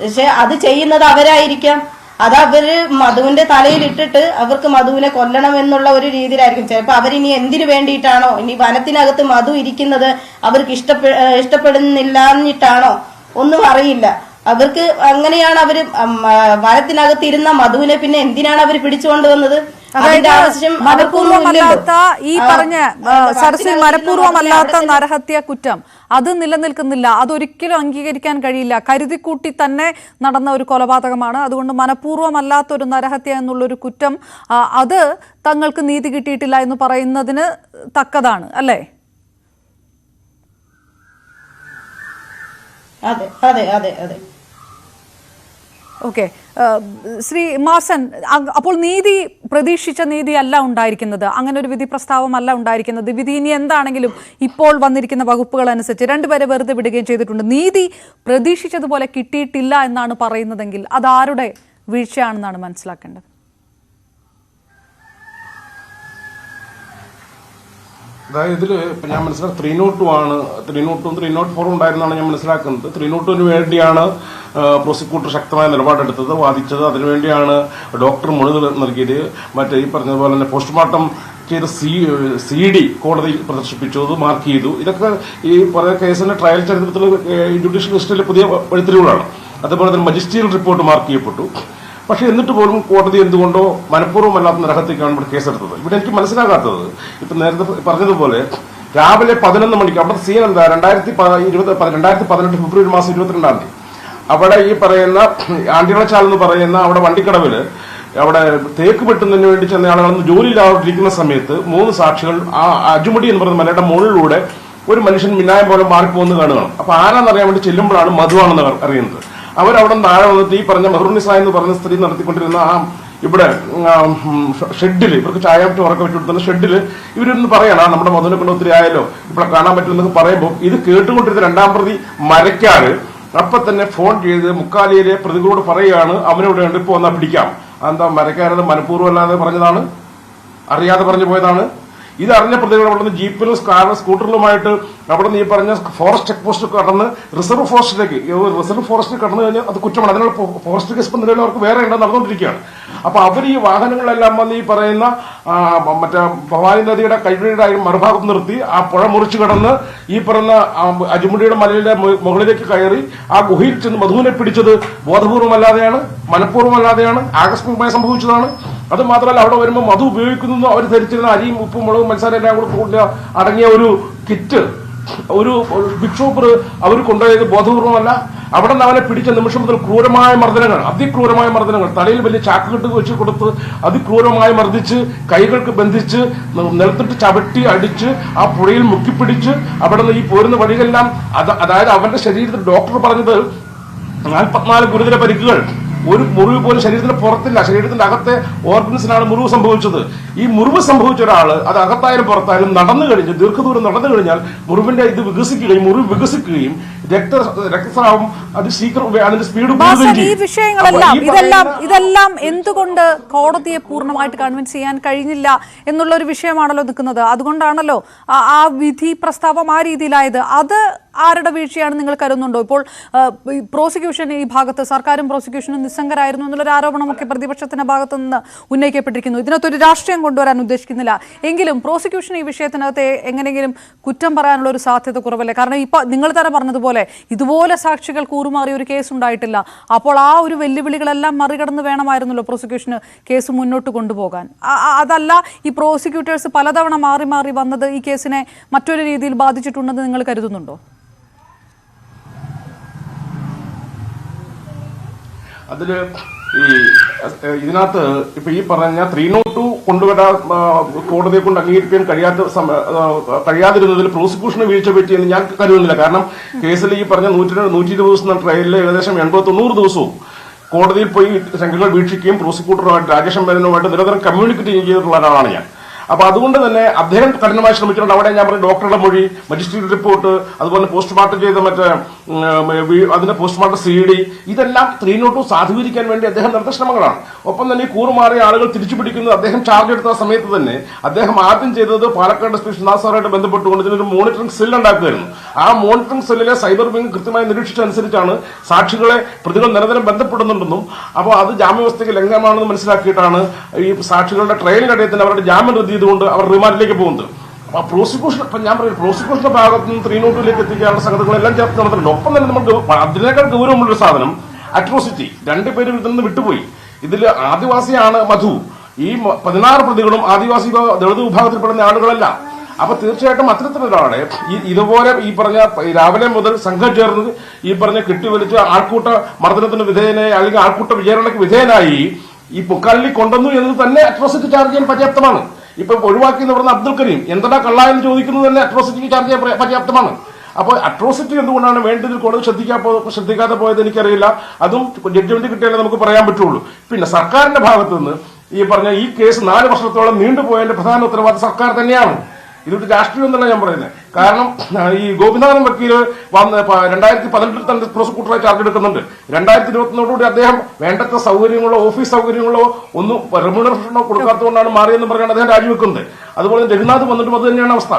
പക്ഷെ അത് ചെയ്യുന്നത് അവരായിരിക്കാം. അത് അവര് മധുവിന്റെ തലയിൽ ഇട്ടിട്ട് അവർക്ക് മധുവിനെ കൊല്ലണം എന്നുള്ള ഒരു രീതിയിലായിരിക്കും. ചിലപ്പോ അവരിനി എന്തിനു വേണ്ടിയിട്ടാണോ, ഇനി വനത്തിനകത്ത് മധു ഇരിക്കുന്നത് അവർക്ക് ഇഷ്ടപ്പെടുന്നില്ലാഞ്ഞിട്ടാണോ ഒന്നും അറിയില്ല. അവർക്ക് അങ്ങനെയാണ് അവര് വനത്തിനകത്ത് ഇരുന്ന മധുവിനെ പിന്നെ എന്തിനാണ് അവർ പിടിച്ചുകൊണ്ടുവന്നത്? മനഃപൂർവ്വമല്ലാത്ത ഈ പറഞ്ഞ സരസ്വതി മനഃപൂർവ്വമല്ലാത്ത നരഹത്യ കുറ്റം അത് നിലനിൽക്കുന്നില്ല. അതൊരിക്കലും അംഗീകരിക്കാൻ കഴിയില്ല. കരുതിക്കൂട്ടി തന്നെ നടന്ന ഒരു കൊലപാതകമാണ്. അതുകൊണ്ട് മനഃപൂർവ്വമല്ലാത്ത ഒരു നരഹത്യ എന്നുള്ളൊരു കുറ്റം അത് തങ്ങൾക്ക് നീതി കിട്ടിയിട്ടില്ല എന്ന് പറയുന്നതിന് തക്കതാണ് അല്ലേ? അതെ അതെ അതെ അതെ. ഓക്കെ, ശ്രീ മാസൻ, അപ്പോൾ നീതി പ്രതീക്ഷിച്ച നീതി അല്ല ഉണ്ടായിരിക്കുന്നത്, അങ്ങനെ ഒരു വിധി പ്രസ്താവമല്ല ഉണ്ടായിരിക്കുന്നത്. വിധി ഇനി എന്താണെങ്കിലും ഇപ്പോൾ വന്നിരിക്കുന്ന വകുപ്പുകൾ അനുസരിച്ച് രണ്ടുപേരെ വെറുതെ വിടുകയും ചെയ്തിട്ടുണ്ട്. നീതി പ്രതീക്ഷിച്ചതുപോലെ കിട്ടിയിട്ടില്ല എന്നാണ് പറയുന്നതെങ്കിൽ അത് ആരുടെ വീഴ്ചയാണെന്നാണ് മനസ്സിലാക്കേണ്ടത്? അതായത് ഇതിൽ ഞാൻ മനസ്സിലാക്കുന്നത് 302 ആണ്. 302 304 ഉണ്ടായിരുന്നാണ് ഞാൻ മനസ്സിലാക്കുന്നത്. 302 വേണ്ടിയാണ് പ്രോസിക്യൂട്ടർ ശക്തമായ നിലപാടെടുത്തത്, വാദിച്ചത്. അതിനുവേണ്ടിയാണ് ഡോക്ടർ മൊഴി നൽകിയത്. മറ്റേ ഈ പറഞ്ഞതുപോലെ തന്നെ പോസ്റ്റ്മോർട്ടം ചെയ്ത CD കോടതി പ്രദർശിപ്പിച്ചു, അത് മാർക്ക് ചെയ്തു. ഇതൊക്കെ ഈ പറയുന്ന കേസിന്റെ ട്രയൽ ചരിത്രത്തിൽ ജുഡീഷ്യൽ ഹിസ്റ്ററിയിലെ പുതിയ വഴിത്തിരിവുകളാണ്. അതുപോലെ തന്നെ മജിസ്ട്രിയൽ റിപ്പോർട്ട് മാർക്ക് ചെയ്യപ്പെട്ടു. പക്ഷെ എന്നിട്ട് പോലും കോടതി എന്തുകൊണ്ടോ മനഃപൂർവ്വമല്ലാത്ത നരഹത്യക്കാണ് ഇവിടെ കേസെടുത്തത്. ഇവിടെ എനിക്ക് മനസ്സിലാകാത്തത്, ഇപ്പൊ നേരത്തെ പറഞ്ഞതുപോലെ രാവിലെ 11 മണിക്ക് അവിടെ സീൻ എന്താ, 2018 ഫെബ്രുവരി മാസം 22-ാം തീയതി അവിടെ ഈ പറയുന്ന ആണ്ടിളച്ചാൽ എന്ന് പറയുന്ന അവിടെ വണ്ടിക്കടവില് അവിടെ തേക്ക് വെട്ടുന്നതിന് വേണ്ടി ചെന്ന ആളുകളൊന്നും ജോലിയിലാവാതിരിക്കുന്ന സമയത്ത് 3 സാക്ഷികൾ ആ അജുമുടി എന്ന് പറയുന്ന മലയുടെ മുകളിലൂടെ ഒരു മനുഷ്യൻ മിന്നായം പോലെ മാറിപ്പോകുന്ന കാണുകയാണ്. അപ്പൊ ആരാന്നറിയാൻ വേണ്ടി ചെല്ലുമ്പോഴാണ് മധുവാണെന്ന് അറിയുന്നത്. അവരവിടെ നിന്ന് താഴെ വന്നിട്ട് ഈ പറഞ്ഞ മെഹറുന്നിസ എന്ന് പറഞ്ഞ സ്ത്രീ നടത്തിക്കൊണ്ടിരുന്ന ആ ഇവിടെ ഷെഡിൽ ഇവർക്ക് ചായ പറ്റി ഉറക്കം വെച്ച് കൊടുത്തുന്ന ഷെഡിൽ ഇവരൊന്ന് പറയണം നമ്മുടെ മധുവിനെ കൊണ്ട് ഒത്തിരി ആയാലോ ഇവിടെ കാണാൻ പറ്റുമെന്നൊക്കെ പറയുമ്പോൾ ഇത് കേട്ടുകൊണ്ടിരുന്ന രണ്ടാം പ്രതി മരക്കാറ് അപ്പൊ തന്നെ ഫോൺ ചെയ്ത് മുക്കാലിയിലെ പ്രതികളോട് പറയുകയാണ് അവനിവിടെ ഉണ്ട്, ഇപ്പൊ വന്നാൽ പിടിക്കാം. എന്താ മരക്കാരത് മനഃപൂർവ്വം അല്ലാതെ പറഞ്ഞതാണ്, അറിയാതെ പറഞ്ഞു പോയതാണ്. ഇത് അറിഞ്ഞ പ്രതികൾ അവിടെ നിന്ന് ജീപ്പിലും കാറിലും സ്കൂട്ടറിലുമായിട്ട് അവിടെ നിന്ന് ഈ പറഞ്ഞ ഫോറസ്റ്റ് ചെക്ക് പോസ്റ്റ് കടന്ന് റിസർവ് ഫോറസ്റ്റിൽ കടന്നു കഴിഞ്ഞാൽ അത് കുറ്റമാണ്. അതിനുള്ള ഫോറസ്റ്റ് കേസ് ഇപ്പം നിലവിൽ അവർക്ക് വേറെ ഉണ്ടെന്ന് നടന്നുകൊണ്ടിരിക്കുകയാണ്. അപ്പൊ അവർ ഈ വാഹനങ്ങളെല്ലാം വന്ന് ഈ പറയുന്ന മറ്റേ ഭവാനി നദിയുടെ കൈവഴിയുടെ മറുഭാഗത്ത് നിർത്തി ആ പുഴ മുറിച്ചു കടന്ന് ഈ പറയുന്ന അജുമുടിയുടെ മലയുടെ മുകളിലേക്ക് കയറി ആ ഗുഹയിൽ ചെന്ന് മധുവിനെ പിടിച്ചത് ബോധപൂർവമല്ലാതെയാണ്, മനഃപൂർവ്വമല്ലാതെയാണ്, ആകസ്മികമായി സംഭവിച്ചതാണ്. അത് മാത്രമല്ല അവിടെ വരുമ്പോൾ മധു ഉപയോഗിക്കുന്നു അവർ ധരിച്ചിരുന്ന അരിയും ഉപ്പും മുളകും മത്സരം എല്ലാം കൂടെ അടങ്ങിയ ഒരു കിറ്റ്, ഒരു ബിഗ് ഷോപ്പർ അവർ കൊണ്ടുപോയത് ബോധപൂർവമല്ല. അവിടെ നിന്ന് അവനെ പിടിച്ച നിമിഷം മുതൽ ക്രൂരമായ മർദ്ദനങ്ങൾ, അതിക്രൂരമായ മർദ്ദനങ്ങൾ, തലയിൽ വലിയ ചാക്കുകെട്ട് വെച്ച് കൊടുത്ത് അതിക്രൂരമായി മർദ്ദിച്ച് കൈകൾക്ക് ബന്ധിച്ച് നിലത്തിട്ട് ചവിട്ടി അടിച്ച് ആ പുഴയിൽ മുക്കിപ്പിടിച്ച് അവിടെ നിന്ന് ഈ പോരുന്ന വഴികളെല്ലാം അതായത് അവന്റെ ശരീരത്തിൽ ഡോക്ടർ പറഞ്ഞത് 44 ഗുരുതര പരിക്കുകൾ, ഒരു മുറിവ് പോലും ശരീരത്തിന് പുറത്തില്ല, ശരീരത്തിന്റെ അകത്തെ ഓർഗൻസിനാണ് മുറിവ് സംഭവിച്ചത്. ഈ മുറിവ് സംഭവിച്ച ഒരാൾ അത് അകത്തായാലും പുറത്തായാലും നടന്നു കഴിഞ്ഞ് ദീർഘദൂരം നടന്നു കഴിഞ്ഞാൽ മുറിവിന്റെ ഇത് വികസിക്കുകയും മുറിവ് വികസിക്കുകയും രക്തസ്രാവം അത് ശീഘ്രം അതിന്റെ സ്പീഡ് ഈ ഇതെല്ലാം എന്തുകൊണ്ട് കോടതിയെ പൂർണ്ണമായിട്ട് കൺവിൻസ് ചെയ്യാൻ കഴിഞ്ഞില്ല എന്നുള്ള ഒരു വിഷയമാണല്ലോ നിൽക്കുന്നത്. അതുകൊണ്ടാണല്ലോ ആ വിധി പ്രസ്താവം ആ രീതിയിലായത്. അത് ആരുടെ വീഴ്ചയാണ് നിങ്ങൾ കരുതുന്നുണ്ടോ? ഇപ്പോൾ പ്രോസിക്യൂഷൻ ഈ ഭാഗത്ത് സർക്കാരും പ്രോസിക്യൂഷനും നിസ്സംഗരായിരുന്നു എന്നുള്ളൊരു ആരോപണമൊക്കെ പ്രതിപക്ഷത്തിന്റെ ഭാഗത്തു നിന്ന് ഉന്നയിക്കപ്പെട്ടിരിക്കുന്നു. ഇതിനകത്തൊരു രാഷ്ട്രീയം കൊണ്ടുവരാൻ ഉദ്ദേശിക്കുന്നില്ല എങ്കിലും പ്രോസിക്യൂഷൻ ഈ വിഷയത്തിനകത്ത് എങ്ങനെയെങ്കിലും കുറ്റം പറയാനുള്ള ഒരു സാധ്യത കുറവല്ലേ? കാരണം ഇപ്പൊ നിങ്ങൾ തന്നെ പറഞ്ഞതുപോലെ ഇതുപോലെ സാക്ഷികൾ കൂറുമാറിയ ഒരു കേസ് ഉണ്ടായിട്ടില്ല. അപ്പോൾ ആ ഒരു വെല്ലുവിളികളെല്ലാം മറികടന്ന് വേണമായിരുന്നല്ലോ പ്രോസിക്യൂഷന് കേസ് മുന്നോട്ട് കൊണ്ടുപോകാൻ. അതല്ല ഈ പ്രോസിക്യൂട്ടേഴ്സ് പലതവണ മാറി മാറി വന്നത് ഈ കേസിനെ മറ്റൊരു രീതിയിൽ ബാധിച്ചിട്ടുണ്ടെന്ന് നിങ്ങൾ കരുതുന്നുണ്ടോ? അതില് ഇതിനകത്ത് ഇപ്പൊ ഈ പറഞ്ഞ 302 കൊണ്ടുവരാൻ കോടതിയെ കൊണ്ട് അംഗീകരിക്കാൻ കഴിയാതിരുന്നതിൽ പ്രോസിക്യൂഷന് വീഴ്ച പറ്റിയെന്ന് ഞാൻ കരുതുന്നില്ല. കാരണം കേസിൽ ഈ പറഞ്ഞ 120 ദിവസം ട്രയലിൽ ഏകദേശം 80-90 ദിവസവും കോടതിയിൽ പോയി രംഗങ്ങൾ വീക്ഷിക്കുകയും പ്രോസിക്യൂട്ടറുമായിട്ട് രാജേഷ് മേനോനുമായിട്ട് നിരന്തരം കമ്മ്യൂണിക്കേറ്റ് ചെയ്തിട്ടുള്ള ഒരാളാണ് ഞാൻ. അപ്പൊ അതുകൊണ്ട് തന്നെ അദ്ദേഹം കഠിനമായി ശ്രമിച്ചിട്ടുണ്ട്. അവിടെ ഞാൻ പറഞ്ഞു ഡോക്ടറുടെ മൊഴി, മജിസ്ട്രേറ്റ് റിപ്പോർട്ട്, അതുപോലെ പോസ്റ്റ്മോർട്ടം ചെയ്ത അതിന്റെ പോസ്റ്റ്മോർട്ടം CD, ഇതെല്ലാം 302 സാധൂകരിക്കാൻ വേണ്ടി അദ്ദേഹം നടത്തിയ ശ്രമങ്ങളാണ്. ഒപ്പം തന്നെ ഈ കൂറുമാറിയ ആളുകൾ തിരിച്ചു പിടിക്കുന്നത് അദ്ദേഹം ചാർജ് എടുത്ത സമയത്ത് തന്നെ അദ്ദേഹം ആദ്യം ചെയ്തത് പാലക്കാട് സ്പീഷ്യൽ നാസാറായിട്ട് ബന്ധപ്പെട്ടുകൊണ്ട് ഇതിനൊരു മോണിറ്ററിംഗ് സെൽ ഉണ്ടാക്കുകയായിരുന്നു. ആ മോണിറ്ററിംഗ് സെല്ലിലെ സൈബർ വിംഗ് കൃത്യമായി നിരീക്ഷിച്ചനുസരിച്ചാണ് സാക്ഷികളെ പ്രതികൾ നിരന്തരം ബന്ധപ്പെടുന്നുണ്ടെന്നും അപ്പോൾ അത് ജാമ്യവ്യവസ്ഥയ്ക്ക് ലംഘനമാണെന്ന് മനസ്സിലാക്കിയിട്ടാണ് ഈ സാക്ഷികളുടെ ട്രയലിനിടയിൽ തന്നെ അവരുടെ ജാമ്യം റദ്ദ് ചെയ്തുകൊണ്ട് അവർ റിമാൻഡിലേക്ക് പോകുന്നത്. അപ്പൊ പ്രോസിക്യൂഷൻ ഇപ്പൊ ഞാൻ പറയും പ്രോസിക്യൂഷന്റെ ഭാഗത്ത് നിന്ന് 302 എത്തിക്കാനുള്ള സംഗതികളെല്ലാം ചേർത്ത് നടന്നിട്ടുണ്ട്. ഒപ്പം തന്നെ നമുക്ക് അതിനേക്കാൾ ഗൗരവമുള്ളൊരു സാധനം അട്രോസിറ്റി. രണ്ടുപേരും ഇതിൽ നിന്ന് വിട്ടുപോയി. ഇതിൽ ആദിവാസിയാണ് മധു. ഈ 16 പ്രതികളും ആദിവാസി ദളിത് വിഭാഗത്തിൽപ്പെടുന്ന ആളുകളല്ല. അപ്പൊ തീർച്ചയായിട്ടും അത്തരത്തിലൊരാളെ ഇതുപോലെ ഈ പറഞ്ഞ രാവിലെ മുതൽ സംഘം ചേർന്ന് ഈ പറഞ്ഞ കെട്ടിവലിച്ച് ആൾക്കൂട്ട മർദ്ദനത്തിന് വിധേയനായി അല്ലെങ്കിൽ ആൾക്കൂട്ട വിചാരണയ്ക്ക് വിധേയനായി ഈ പൊക്കാലിൽ കൊണ്ടുവന്നു എന്നത് തന്നെ അട്രോസിറ്റി ചാർജ് ചെയ്യാൻ പര്യാപ്തമാണ്. ഇപ്പൊ ഒഴിവാക്കി എന്ന് പറഞ്ഞ അബ്ദുൽ കരീം എന്താ കള്ള എന്ന് ചോദിക്കുന്നത് തന്നെ അട്രോസിറ്റിക്ക് ചാർജ് ചെയ്യാൻ പര്യാപ്തമാണ്. അപ്പോൾ അട്രോസിറ്റി എന്തുകൊണ്ടാണ് വേണ്ടതിൽ കോടതി ശ്രദ്ധിക്കാതെ പോയത് എനിക്കറിയില്ല. അതും ജഡ്ജ്മെന്റ് കിട്ടിയാലേ നമുക്ക് പറയാൻ പറ്റുള്ളൂ. പിന്നെ സർക്കാരിന്റെ ഭാഗത്തു നിന്ന് ഈ പറഞ്ഞ ഈ കേസ് 4 വർഷത്തോളം നീണ്ടുപോയതിന്റെ പ്രധാന ഉത്തരവാദിത്വം സർക്കാർ തന്നെയാണ്. ഇതൊരു രാഷ്ട്രീയം എന്നല്ല ഞാൻ പറയുന്നത്. കാരണം ഈ ഗോപിനാഥൻ വക്കീല് 2018 തന്നെ പ്രോസിക്യൂട്ടറായി ചാർജ് എടുക്കുന്നുണ്ട്. 2021 അദ്ദേഹം വേണ്ടത്ര സൗകര്യങ്ങളോ ഓഫീസ് സൗകര്യങ്ങളോ ഒന്നും റെമ്യൂണറേഷനോ കൊടുക്കാത്തതുകൊണ്ടാണ് മാറിയെന്ന് പറഞ്ഞാണ് അദ്ദേഹം രാജിവെക്കുന്നത്. അതുപോലെ രഘുനാഥ് വന്നിട്ടും അത് തന്നെയാണ് അവസ്ഥ.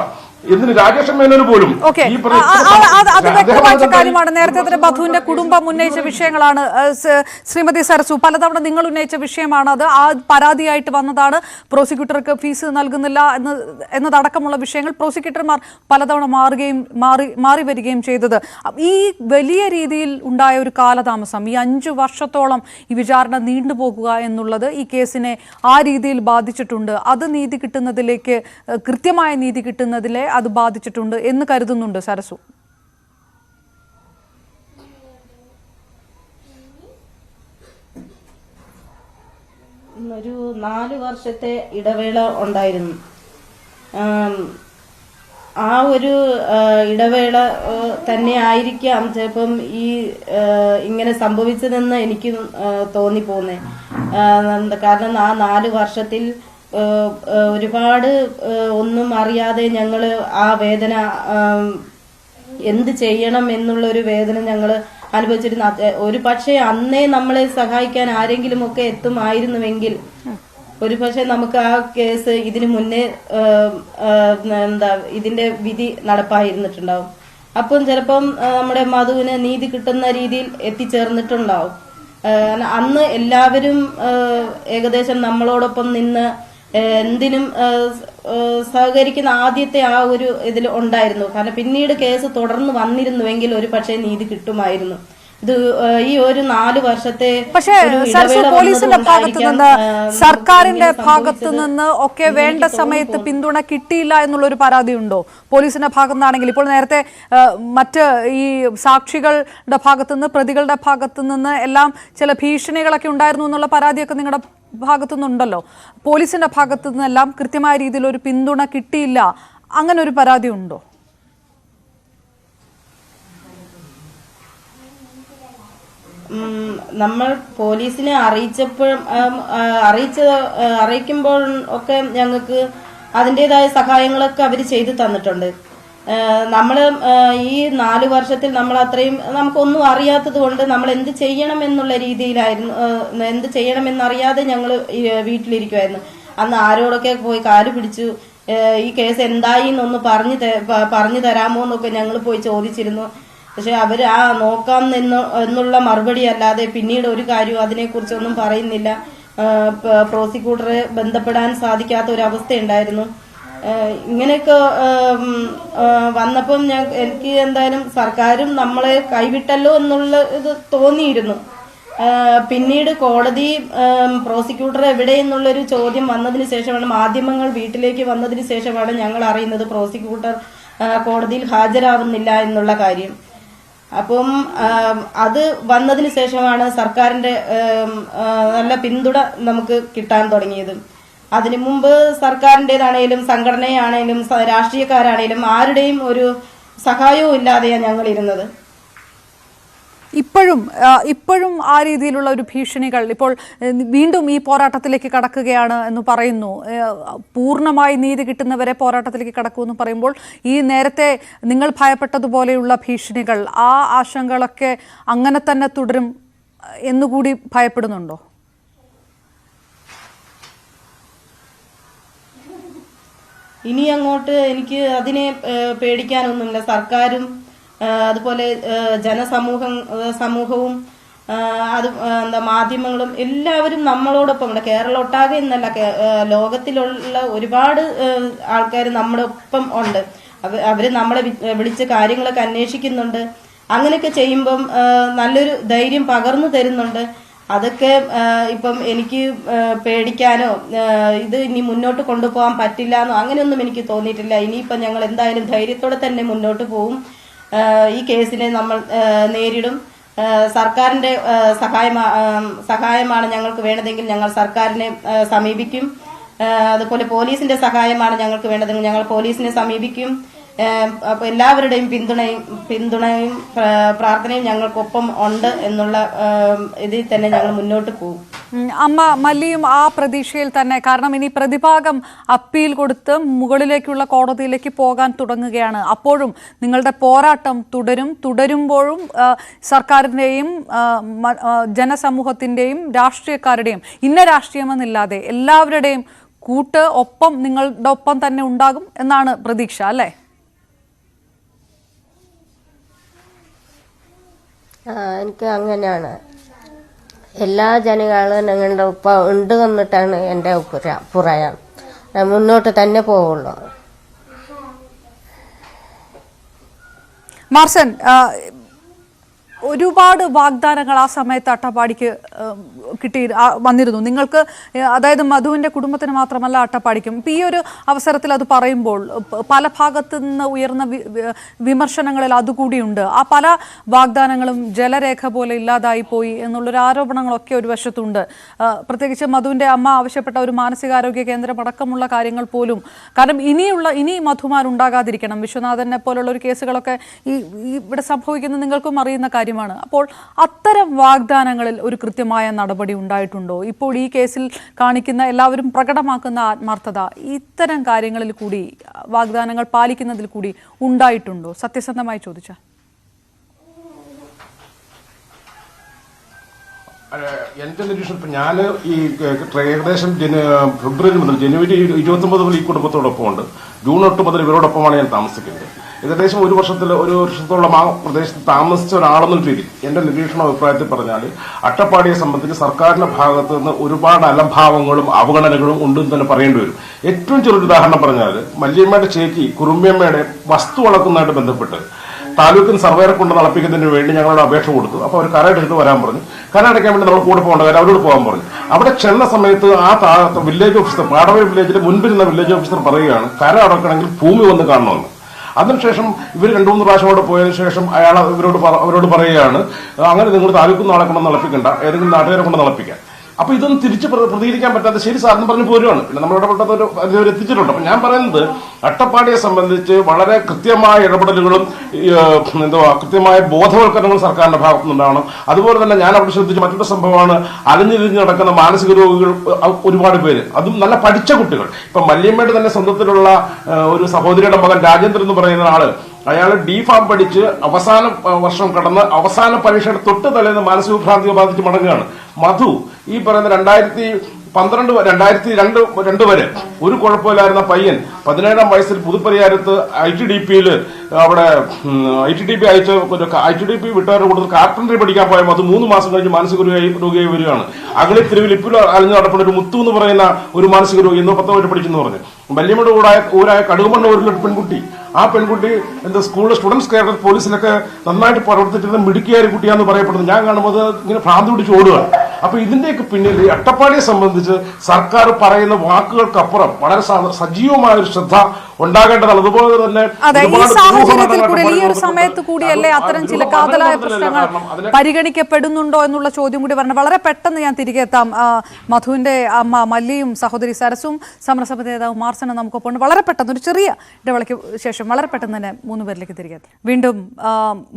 എന്തിന് രാജേഷ് മേനോന് പോലും അത് വ്യക്തമാക്കിയ കാര്യമാണ്. നേരത്തെ തന്നെ മധുവിന്റെ കുടുംബം ഉന്നയിച്ച വിഷയങ്ങളാണ്. ശ്രീമതി സരസു, പലതവണ നിങ്ങൾ ഉന്നയിച്ച വിഷയമാണ് അത്. ആ പരാതിയായിട്ട് വന്നതാണ് പ്രോസിക്യൂട്ടർക്ക് ഫീസ് നൽകുന്നില്ല എന്നതടക്കമുള്ള വിഷയങ്ങൾ പ്രോസിക്യൂട്ടർമാർ പലതവണ മാറി വരികയും ചെയ്തത്. ഈ വലിയ രീതിയിൽ ഉണ്ടായ ഒരു കാലതാമസം, ഈ 5 വർഷത്തോളം ഈ വിചാരണ നീണ്ടുപോകുക എന്നുള്ളത് ഈ കേസിനെ ആ രീതിയിൽ ബാധിച്ചിട്ടുണ്ട്. അത് നീതി കിട്ടുന്നതിലേക്ക്, കൃത്യമായ നീതി കിട്ടുന്നതിലെ അത് ബാധിച്ചിട്ടുണ്ട് എന്ന് കരുതുന്നുണ്ട് സരസു? ഒരു 4 വർഷത്തെ ഇടവേള ഉണ്ടായിരുന്നു. ആ ഒരു ഇടവേള തന്നെ ആയിരിക്കാം ചിലപ്പം ഈ ഇങ്ങനെ സംഭവിച്ചതെന്ന് എനിക്ക് തോന്നിപ്പോന്നേ. കാരണം ആ 4 വർഷത്തിൽ ഒരുപാട് ഒന്നും അറിയാതെ ഞങ്ങൾ ആ വേദന എന്ത് ചെയ്യണം എന്നുള്ളൊരു വേദന ഞങ്ങൾ അനുഭവിച്ചിരുന്നു. ഒരു പക്ഷേ അന്നേ നമ്മളെ സഹായിക്കാൻ ആരെങ്കിലും ഒക്കെ എത്തുമായിരുന്നുവെങ്കിൽ ഒരു പക്ഷെ നമുക്ക് ആ കേസ് ഇതിനു മുന്നേ ഇതിന്റെ വിധി നടപ്പായിരുന്നിട്ടുണ്ടാവും. അപ്പം ചിലപ്പം നമ്മുടെ മധുവിന് നീതി കിട്ടുന്ന രീതിയിൽ എത്തിച്ചേർന്നിട്ടുണ്ടാവും. അന്ന് എല്ലാവരും ഏകദേശം നമ്മളോടൊപ്പം നിന്ന് എന്തിനും സഹകരിക്കുന്ന ആദ്യത്തെ ആ ഒരു ഇതിൽ ഉണ്ടായിരുന്നു. കാരണം പിന്നീട് കേസ് തുടർന്ന് വന്നിരുന്നുവെങ്കിൽ ഒരു പക്ഷേ നീതി കിട്ടുമായിരുന്നു. ഇത് ഈ ഒരു 4 വർഷത്തെ പക്ഷേ പോലീസിന്റെ ഭാഗത്ത് നിന്ന് സർക്കാരിന്റെ ഭാഗത്ത് നിന്ന് ഒക്കെ വേണ്ട സമയത്ത് പിന്തുണ കിട്ടിയില്ല എന്നുള്ളൊരു പരാതി ഉണ്ടോ പോലീസിന്റെ ഭാഗത്തു നിന്നാണെങ്കിൽ? ഇപ്പോൾ നേരത്തെ മറ്റ് ഈ സാക്ഷികളുടെ ഭാഗത്തു നിന്ന് പ്രതികളുടെ ഭാഗത്തു നിന്ന് എല്ലാം ചില ഭീഷണികളൊക്കെ ഉണ്ടായിരുന്നു എന്നുള്ള പരാതിയൊക്കെ നിങ്ങളുടെ ഭാഗത്തു നിന്നുണ്ടല്ലോ. പോലീസിന്റെ ഭാഗത്തു നിന്നെല്ലാം കൃത്യമായ രീതിയിൽ ഒരു പിന്തുണ കിട്ടിയില്ല, അങ്ങനെ ഒരു പരാതി ഉണ്ടോ? നമ്മൾ പോലീസിനെ അറിയിക്കുമ്പോൾ ഒക്കെ ഞങ്ങൾക്ക് അതിൻ്റെതായ സഹായങ്ങളൊക്കെ അവർ ചെയ്തു തന്നിട്ടുണ്ട്. നമ്മൾ ഈ 4 വർഷത്തിൽ നമ്മൾ അത്രയും നമുക്കൊന്നും അറിയാത്തത് കൊണ്ട് നമ്മൾ എന്ത് ചെയ്യണം എന്നുള്ള രീതിയിലായിരുന്നു, എന്ത് ചെയ്യണമെന്നറിയാതെ ഞങ്ങൾ വീട്ടിലിരിക്കുമായിരുന്നു. അന്ന് ആരോടൊക്കെ പോയി കാല് പിടിച്ചു ഈ കേസ് എന്തായി എന്നൊന്ന് പറഞ്ഞു തരാമോ എന്നൊക്കെ ഞങ്ങൾ പോയി ചോദിച്ചിരുന്നു. പക്ഷെ അവർ നോക്കാം എന്നുള്ള മറുപടി അല്ലാതെ പിന്നീട് ഒരു കാര്യവും അതിനെക്കുറിച്ചൊന്നും പറയുന്നില്ല. പ്രോസിക്യൂട്ടറെ ബന്ധപ്പെടാൻ സാധിക്കാത്ത ഒരു അവസ്ഥയുണ്ടായിരുന്നു. ഇങ്ങനെയൊക്കെ വന്നപ്പം എനിക്ക് എന്തായാലും സർക്കാരും നമ്മളെ കൈവിട്ടല്ലോ എന്നുള്ള ഇത് തോന്നിയിരുന്നു. പിന്നീട് കോടതി പ്രോസിക്യൂട്ടർ എവിടെ എന്നുള്ളൊരു ചോദ്യം വന്നതിന് ശേഷമാണ്, മാധ്യമങ്ങൾ വീട്ടിലേക്ക് വന്നതിന് ശേഷമാണ് ഞങ്ങൾ അറിയുന്നത് പ്രോസിക്യൂട്ടർ കോടതിയിൽ ഹാജരാവുന്നില്ല എന്നുള്ള കാര്യം. അപ്പം അത് വന്നതിന് ശേഷമാണ് സർക്കാരിന്റെ നല്ല പിന്തുണ നമുക്ക് കിട്ടാൻ തുടങ്ങിയത്. അതിനു മുമ്പ് സർക്കാരിൻ്റെതാണേലും സംഘടനയാണേലും രാഷ്ട്രീയക്കാരാണേലും ആരുടെയും ഒരു സഹായവും ഇല്ലാതെയാണ് ഞങ്ങൾ ഇരുന്നത്. ഇപ്പോഴും ആ രീതിയിലുള്ള ഒരു ഭീഷണികൾ ഇപ്പോൾ വീണ്ടും ഈ പോരാട്ടത്തിലേക്ക് കടക്കുകയാണ് എന്ന് പറയുന്നു. പൂർണ്ണമായി നീതി കിട്ടുന്നവരെ പോരാട്ടത്തിലേക്ക് കടക്കുമെന്ന് പറയുമ്പോൾ ഈ നേരത്തെ നിങ്ങൾ ഭയപ്പെട്ടതുപോലെയുള്ള ഭീഷണികൾ, ആ ആശങ്കകളൊക്കെ അങ്ങനെ തന്നെ തുടരും എന്നുകൂടി ഭയപ്പെടുന്നുണ്ടോ? ഇനി അങ്ങോട്ട് എനിക്ക് അതിനെ പേടിക്കാനൊന്നുമില്ല. സർക്കാരും അതുപോലെ സമൂഹവും മാധ്യമങ്ങളും എല്ലാവരും നമ്മളോടൊപ്പം ഉണ്ട്. കേരളം ഒട്ടാകെ എന്നല്ല, ലോകത്തിലുള്ള ഒരുപാട് ആൾക്കാർ നമ്മുടെ ഒപ്പം ഉണ്ട്. അവര് നമ്മളെ വിളിച്ച് കാര്യങ്ങളൊക്കെ അന്വേഷിക്കുന്നുണ്ട്. അങ്ങനെയൊക്കെ ചെയ്യുമ്പം നല്ലൊരു ധൈര്യം പകർന്നു തരുന്നുണ്ട്. അതൊക്കെ ഇപ്പം എനിക്ക് പേടിക്കാനോ ഇത് ഇനി മുന്നോട്ട് കൊണ്ടുപോകാൻ പറ്റില്ല എന്നോ അങ്ങനെയൊന്നും എനിക്ക് തോന്നിയിട്ടില്ല. ഇനിയിപ്പം ഞങ്ങൾ എന്തായാലും ധൈര്യത്തോടെ തന്നെ മുന്നോട്ട് പോകും. ഈ കേസിനെ നമ്മൾ നേരിടും. സർക്കാരിന്റെ സഹായമാണ് ഞങ്ങൾക്ക് വേണ്ടതെങ്കിൽ ഞങ്ങൾ സർക്കാരിനെ സമീപിക്കും. അതുപോലെ പോലീസിന്റെ സഹായമാണ് ഞങ്ങൾക്ക് വേണ്ടതെങ്കിൽ ഞങ്ങൾ പോലീസിനെ സമീപിക്കും. അപ്പൊ എല്ലാവരുടെയും പിന്തുണയും പ്രാർത്ഥനയും ഞങ്ങൾക്കൊപ്പം ഉണ്ട് എന്നുള്ള ഇതിൽ തന്നെ ഞങ്ങൾ മുന്നോട്ട് പോകും. അമ്മ മല്ലിയും ആ പ്രതീക്ഷയിൽ തന്നെ, കാരണം ഇനി പ്രതിഭാഗം അപ്പീൽ കൊടുത്ത് മുകളിലേക്കുള്ള കോടതിയിലേക്ക് പോകാൻ തുടങ്ങുകയാണ്. അപ്പോഴും നിങ്ങളുടെ പോരാട്ടം തുടരുമ്പോഴും സർക്കാരിൻ്റെയും ജനസമൂഹത്തിൻ്റെയും രാഷ്ട്രീയക്കാരുടെയും ഇന്ന രാഷ്ട്രീയമെന്നില്ലാതെ എല്ലാവരുടെയും ഒപ്പം നിങ്ങളുടെ ഒപ്പം തന്നെ ഉണ്ടാകും എന്നാണ് പ്രതീക്ഷ, അല്ലേ? എനിക്ക് അങ്ങനെയാണ്. എല്ലാ ജനങ്ങളും ഞങ്ങളുടെ ഒപ്പം ഉണ്ട് എന്നിട്ടാണ് എൻ്റെ അഭിപ്രായം. മുന്നോട്ട് തന്നെ പോവുള്ളൂ. മാർസൻ, ഒരുപാട് വാഗ്ദാനങ്ങൾ ആ സമയത്ത് അട്ടപ്പാടിക്ക് വന്നിരുന്നു നിങ്ങൾക്ക്, അതായത് മധുവിൻ്റെ കുടുംബത്തിന് മാത്രമല്ല അട്ടപ്പാടിക്കും. ഇപ്പം ഈ ഒരു അവസരത്തിൽ അത് പറയുമ്പോൾ പല ഭാഗത്തു നിന്ന് ഉയർന്ന വിമർശനങ്ങളിൽ അതുകൂടിയുണ്ട്. ആ പല വാഗ്ദാനങ്ങളും ജലരേഖ പോലെ ഇല്ലാതായി പോയി എന്നുള്ളൊരു ആരോപണങ്ങളൊക്കെ ഒരു വശത്തുണ്ട്. പ്രത്യേകിച്ച് മധുവിൻ്റെ അമ്മ ആവശ്യപ്പെട്ട ഒരു മാനസികാരോഗ്യ കേന്ദ്രം അടക്കമുള്ള കാര്യങ്ങൾ പോലും. കാരണം ഇനി മധുമാരുണ്ടാകാതിരിക്കണം. വിശ്വനാഥനെ പോലുള്ള ഒരു കേസുകളൊക്കെ ഇവിടെ സംഭവിക്കുന്നത് നിങ്ങൾക്കും അറിയുന്ന കാര്യമാണ്. കാര്യമാണ്. അപ്പോൾ അത്തരം വാഗ്ദാനങ്ങളിൽ ഒരു കൃത്യമായ നടപടി ഉണ്ടായിട്ടുണ്ടോ? ഇപ്പോൾ ഈ കേസിൽ കാണിക്കുന്ന എല്ലാവരും പ്രകടമാക്കുന്ന ആത്മാർത്ഥത ഇത്തരം കാര്യങ്ങളിൽ കൂടി വാഗ്ദാനങ്ങൾ പാലിക്കുന്നതിൽ കൂടി ഉണ്ടായിട്ടുണ്ടോ? സത്യസന്ധമായി ചോദിച്ചാൽ എന്റെ നിരീക്ഷണം ഇപ്പൊ ഞാൻ ഈ ഏകദേശം ഫെബ്രുവരി മുതൽ ജനുവരി 29 മുതൽ ഈ കുടുംബത്തോടൊപ്പം ഉണ്ട്. ജൂൺ 8 മുതൽ ഇവരോടൊപ്പമാണ് ഞാൻ താമസിക്കുന്നത്. ഏകദേശം ഒരു വർഷത്തോളം ആ പ്രദേശത്ത് താമസിച്ച ഒരാളെന്നുള്ള രീതി എന്റെ നിരീക്ഷണ അഭിപ്രായത്തിൽ പറഞ്ഞാൽ അട്ടപ്പാടിയെ സംബന്ധിച്ച് സർക്കാരിന്റെ ഭാഗത്ത് നിന്ന് ഒരുപാട് അലംഭാവങ്ങളും അവഗണനകളും ഉണ്ടെന്ന് തന്നെ പറയേണ്ടി വരും. ഏറ്റവും ചെറിയൊരു ഉദാഹരണം പറഞ്ഞാൽ മല്ലിയമ്മയുടെ ചേച്ചി കുറുമ്പിയമ്മയുടെ വസ്തു വളക്കുന്നതായിട്ട് ബന്ധപ്പെട്ട് താലൂക്കിന് സർവേറെ കൊണ്ട് നടപ്പിക്കുന്നതിന് വേണ്ടി ഞങ്ങളോട് അപേക്ഷ കൊടുത്തു. അപ്പോൾ അവർ കരടച്ചിട്ട് വരാൻ പറഞ്ഞു. കരടയ്ക്കാൻ വേണ്ടി നമ്മൾ കൂടെ പോകേണ്ട കാര്യം അവരോട് പോകാൻ പറഞ്ഞു. അവിടെ ചെന്ന സമയത്ത് ആ വില്ലേജ് ഓഫീസർ പാടവഴി വില്ലേജിൽ മുൻപിരുന്ന വില്ലേജ് ഓഫീസർ പറയുകയാണ് കര അടക്കണമെങ്കിൽ ഭൂമി വന്ന് കാണണമെന്ന്. അതിനുശേഷം ഇവർ 2-3 പ്രാവശ്യം അവിടെ പോയതിനു ശേഷം അയാൾ അവരോട് പറയുകയാണ് അങ്ങനെ നിങ്ങൾ താലൂക്കിൽ നിന്ന് ആളെ കൊണ്ട് നടപ്പിക്കണ്ട, ഏതെങ്കിലും നാട്ടുകാരെ കൊണ്ട് നടപ്പിക്കാം. അപ്പൊ ഇതൊന്നും തിരിച്ച് പ്രതികരിക്കാൻ പറ്റാത്ത ശരി സാറിന് പറഞ്ഞു പോരുവാണ്. പിന്നെ നമ്മൾ ഇടപെട്ടത് എത്തിച്ചിട്ടുണ്ട്. അപ്പൊ ഞാൻ പറയുന്നത് അട്ടപ്പാടിയെ സംബന്ധിച്ച് വളരെ കൃത്യമായ ഇടപെടലുകളും കൃത്യമായ ബോധവൽക്കരണങ്ങളും സർക്കാരിന്റെ ഭാഗത്തുനിന്നുണ്ടാവണം. അതുപോലെ തന്നെ ഞാൻ അവിടെ ശ്രദ്ധിച്ച മറ്റൊരു സംഭവമാണ് അലഞ്ഞിരിഞ്ഞ് നടക്കുന്ന മാനസിക രോഗികൾ ഒരുപാട് പേര്, അതും നല്ല പഠിച്ച കുട്ടികൾ. ഇപ്പൊ മല്ലിയമ്മയുടെ തന്നെ സ്വന്തത്തിലുള്ള ഒരു സഹോദരിയുടെ മകൻ രാജേന്ദ്രൻ എന്ന് പറയുന്ന ആള് അയാൾ D.Pharm പഠിച്ച് അവസാന വർഷം കടന്ന് അവസാന പരീക്ഷയുടെ തൊട്ട് തലേന്ന് മാനസികഭ്രാന്തി ബാധിച്ച് മടങ്ങുകയാണ്. മധു ഈ പറയുന്ന 2002 വരെ ഒരു കുഴപ്പമില്ലായിരുന്ന പയ്യൻ 17-ാം വയസ്സിൽ പുതുപ്പരിയാരത്ത് ITDP-യിൽ അവിടെ ITDP വിട്ടവരുടെ കൂടുതൽ കാർപ്പൻട്രി പഠിക്കാൻ പോയ മധു 3 മാസം കഴിഞ്ഞ് മാനസിക രോഗിയായി വരികയാണ്. അഗളിത്തെരുവിൽ ഇപ്പോൾ അലിഞ്ഞു നടക്കുന്ന ഒരു മുത്തു എന്ന് പറയുന്ന ഒരു മാനസിക രോഗി ഇന്ന് 10 വരെ പഠിച്ചെന്ന് പറഞ്ഞു. വല്യമ്മയുടെ ഊരായ കടുകുമണ്ണൂരിലെ പെൺകുട്ടി, ആ പെൺകുട്ടി സ്കൂളിൽ സ്റ്റുഡൻസ് കെയർ പോലീസിലൊക്കെ നന്നായിട്ട് പ്രവർത്തിച്ചിരുന്ന മിടുക്കിയായ കുട്ടിയാന്ന് പറയപ്പെടുന്നത്. ഞാൻ കാണുമ്പോൾ ഇങ്ങനെ ഭ്രാന്തി പിടിച്ച് ഓടുകയാണ്. അപ്പൊ ഇതിന്റെയൊക്കെ പിന്നിൽ അട്ടപ്പാടിയെ സംബന്ധിച്ച് സർക്കാർ പറയുന്ന വാക്കുകൾക്കപ്പുറം വളരെ സജീവമായ ഒരു ശ്രദ്ധ ഉണ്ടാകേണ്ടതാണ്. അതുപോലെ തന്നെ ഈ ഒരു സമയത്ത് കൂടിയല്ലേ അത്തരം ചില കാതലായ പ്രശ്നങ്ങൾ പരിഗണിക്കപ്പെടുന്നുണ്ടോ എന്നുള്ള ചോദ്യം കൂടി പറഞ്ഞു. വളരെ പെട്ടെന്ന് ഞാൻ തിരികെ എത്താം. മധുവിന്റെ അമ്മ മല്ലിയും സഹോദരി സരസും സമരസമിതി നേതാവ് മാർസനും നമുക്കൊപ്പം വളരെ പെട്ടെന്ന് ഒരു ചെറിയ ഇടവേളയ്ക്ക് ശേഷം വളരെ പെട്ടെന്ന് തന്നെ 3 പേരിലേക്ക് തിരികെ എത്താം. വീണ്ടും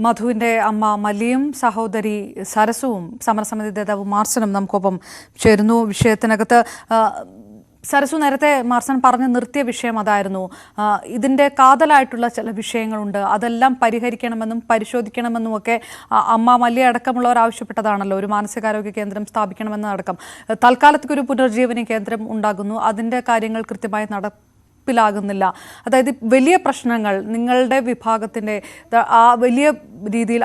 മധുവിന്റെ അമ്മ മല്ലിയും സഹോദരി സരസുവും സമരസമിതി നേതാവ് മാർസനും നമുക്കൊപ്പം ചേരുന്നു. വിഷയത്തിനകത്ത് സരസു നേരത്തെ മാർസൻ പറഞ്ഞു നിർത്തിയ വിഷയം അതായിരുന്നു. ഇതിൻ്റെ കാതലായിട്ടുള്ള ചില വിഷയങ്ങളുണ്ട്, അതെല്ലാം പരിഹരിക്കണമെന്നും പരിശോധിക്കണമെന്നും ഒക്കെ അമ്മ മല്ലിയ അടക്കമുള്ളവർ ആവശ്യപ്പെട്ടതാണല്ലോ. ഒരു മാനസികാരോഗ്യ കേന്ദ്രം സ്ഥാപിക്കണമെന്നതടക്കം. തൽക്കാലത്തേക്ക് ഒരു പുനർജീവന കേന്ദ്രം ഉണ്ടാകുന്നു, അതിൻ്റെ കാര്യങ്ങൾ കൃത്യമായി പ്പിലാകുന്നില്ല. അതായത് വലിയ പ്രശ്നങ്ങൾ നിങ്ങളുടെ വിഭാഗത്തിൻ്റെ ആ വലിയ രീതിയിൽ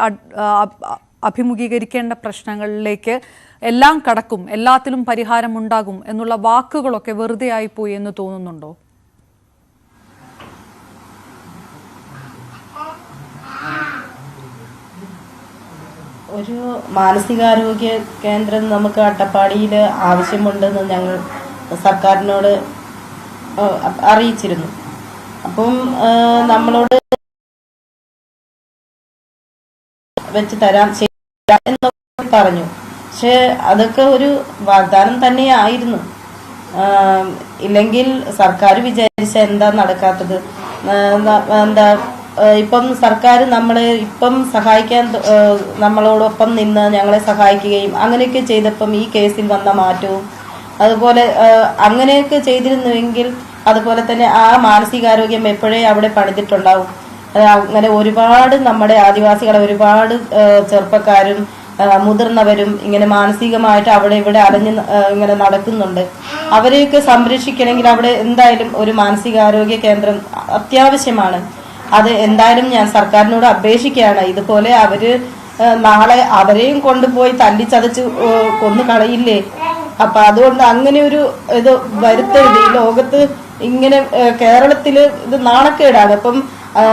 അഭിമുഖീകരിക്കേണ്ട പ്രശ്നങ്ങളിലേക്ക് എല്ലാം കടക്കും, എല്ലാത്തിലും പരിഹാരം ഉണ്ടാകും എന്നുള്ള വാക്കുകളൊക്കെ വെറുതെ ആയിപ്പോയി എന്ന് തോന്നുന്നുണ്ടോ? ഒരു മാനസികാരോഗ്യ കേന്ദ്രം നമുക്ക് അട്ടപ്പാടിയിൽ ആവശ്യമുണ്ടെന്ന് ഞങ്ങൾ സർക്കാരിനോട് അറിയിച്ചിരുന്നു. അപ്പം നമ്മളോട് വെച്ച് തരാം എന്ന് പറഞ്ഞു. പക്ഷെ അതൊക്കെ ഒരു വാഗ്ദാനം തന്നെയായിരുന്നു. ഇല്ലെങ്കിൽ സർക്കാർ വിചാരിച്ച എന്താ നടക്കാത്തത്? എന്താ ഇപ്പം സർക്കാർ നമ്മളെ ഇപ്പം സഹായിക്കാൻ നമ്മളോടൊപ്പം നിന്ന് ഞങ്ങളെ സഹായിക്കുകയും അങ്ങനെയൊക്കെ ചെയ്തപ്പം ഈ കേസിൽ വന്ന മാറ്റവും അതുപോലെ അങ്ങനെയൊക്കെ ചെയ്തിരുന്നുവെങ്കിൽ അതുപോലെ തന്നെ ആ മാനസികാരോഗ്യം എപ്പോഴേ അവിടെ പണിതിട്ടുണ്ടാവും. അങ്ങനെ ഒരുപാട് നമ്മുടെ ആദിവാസികളെ ഒരുപാട് ചെറുപ്പക്കാരും മുതിർന്നവരും ഇങ്ങനെ മാനസികമായിട്ട് അവിടെ ഇവിടെ അലഞ്ഞ് ഇങ്ങനെ നടക്കുന്നുണ്ട്. അവരെയൊക്കെ സംരക്ഷിക്കണമെങ്കിൽ അവിടെ എന്തായാലും ഒരു മാനസികാരോഗ്യ കേന്ദ്രം അത്യാവശ്യമാണ്. അത് എന്തായാലും ഞാൻ സർക്കാരിനോട് അപേക്ഷിക്കുകയാണ്. ഇതുപോലെ അവര് നാളെ അവരെയും കൊണ്ടുപോയി തല്ലിച്ചതച്ച് കൊന്നു കളയില്ലേ? അപ്പൊ അതുകൊണ്ട് അങ്ങനെ ഒരു ഇത് വരുത്തരുത്. ഈ ലോകത്ത് ഇങ്ങനെ കേരളത്തില് ഇത് നാണക്കേടാണ്. അപ്പം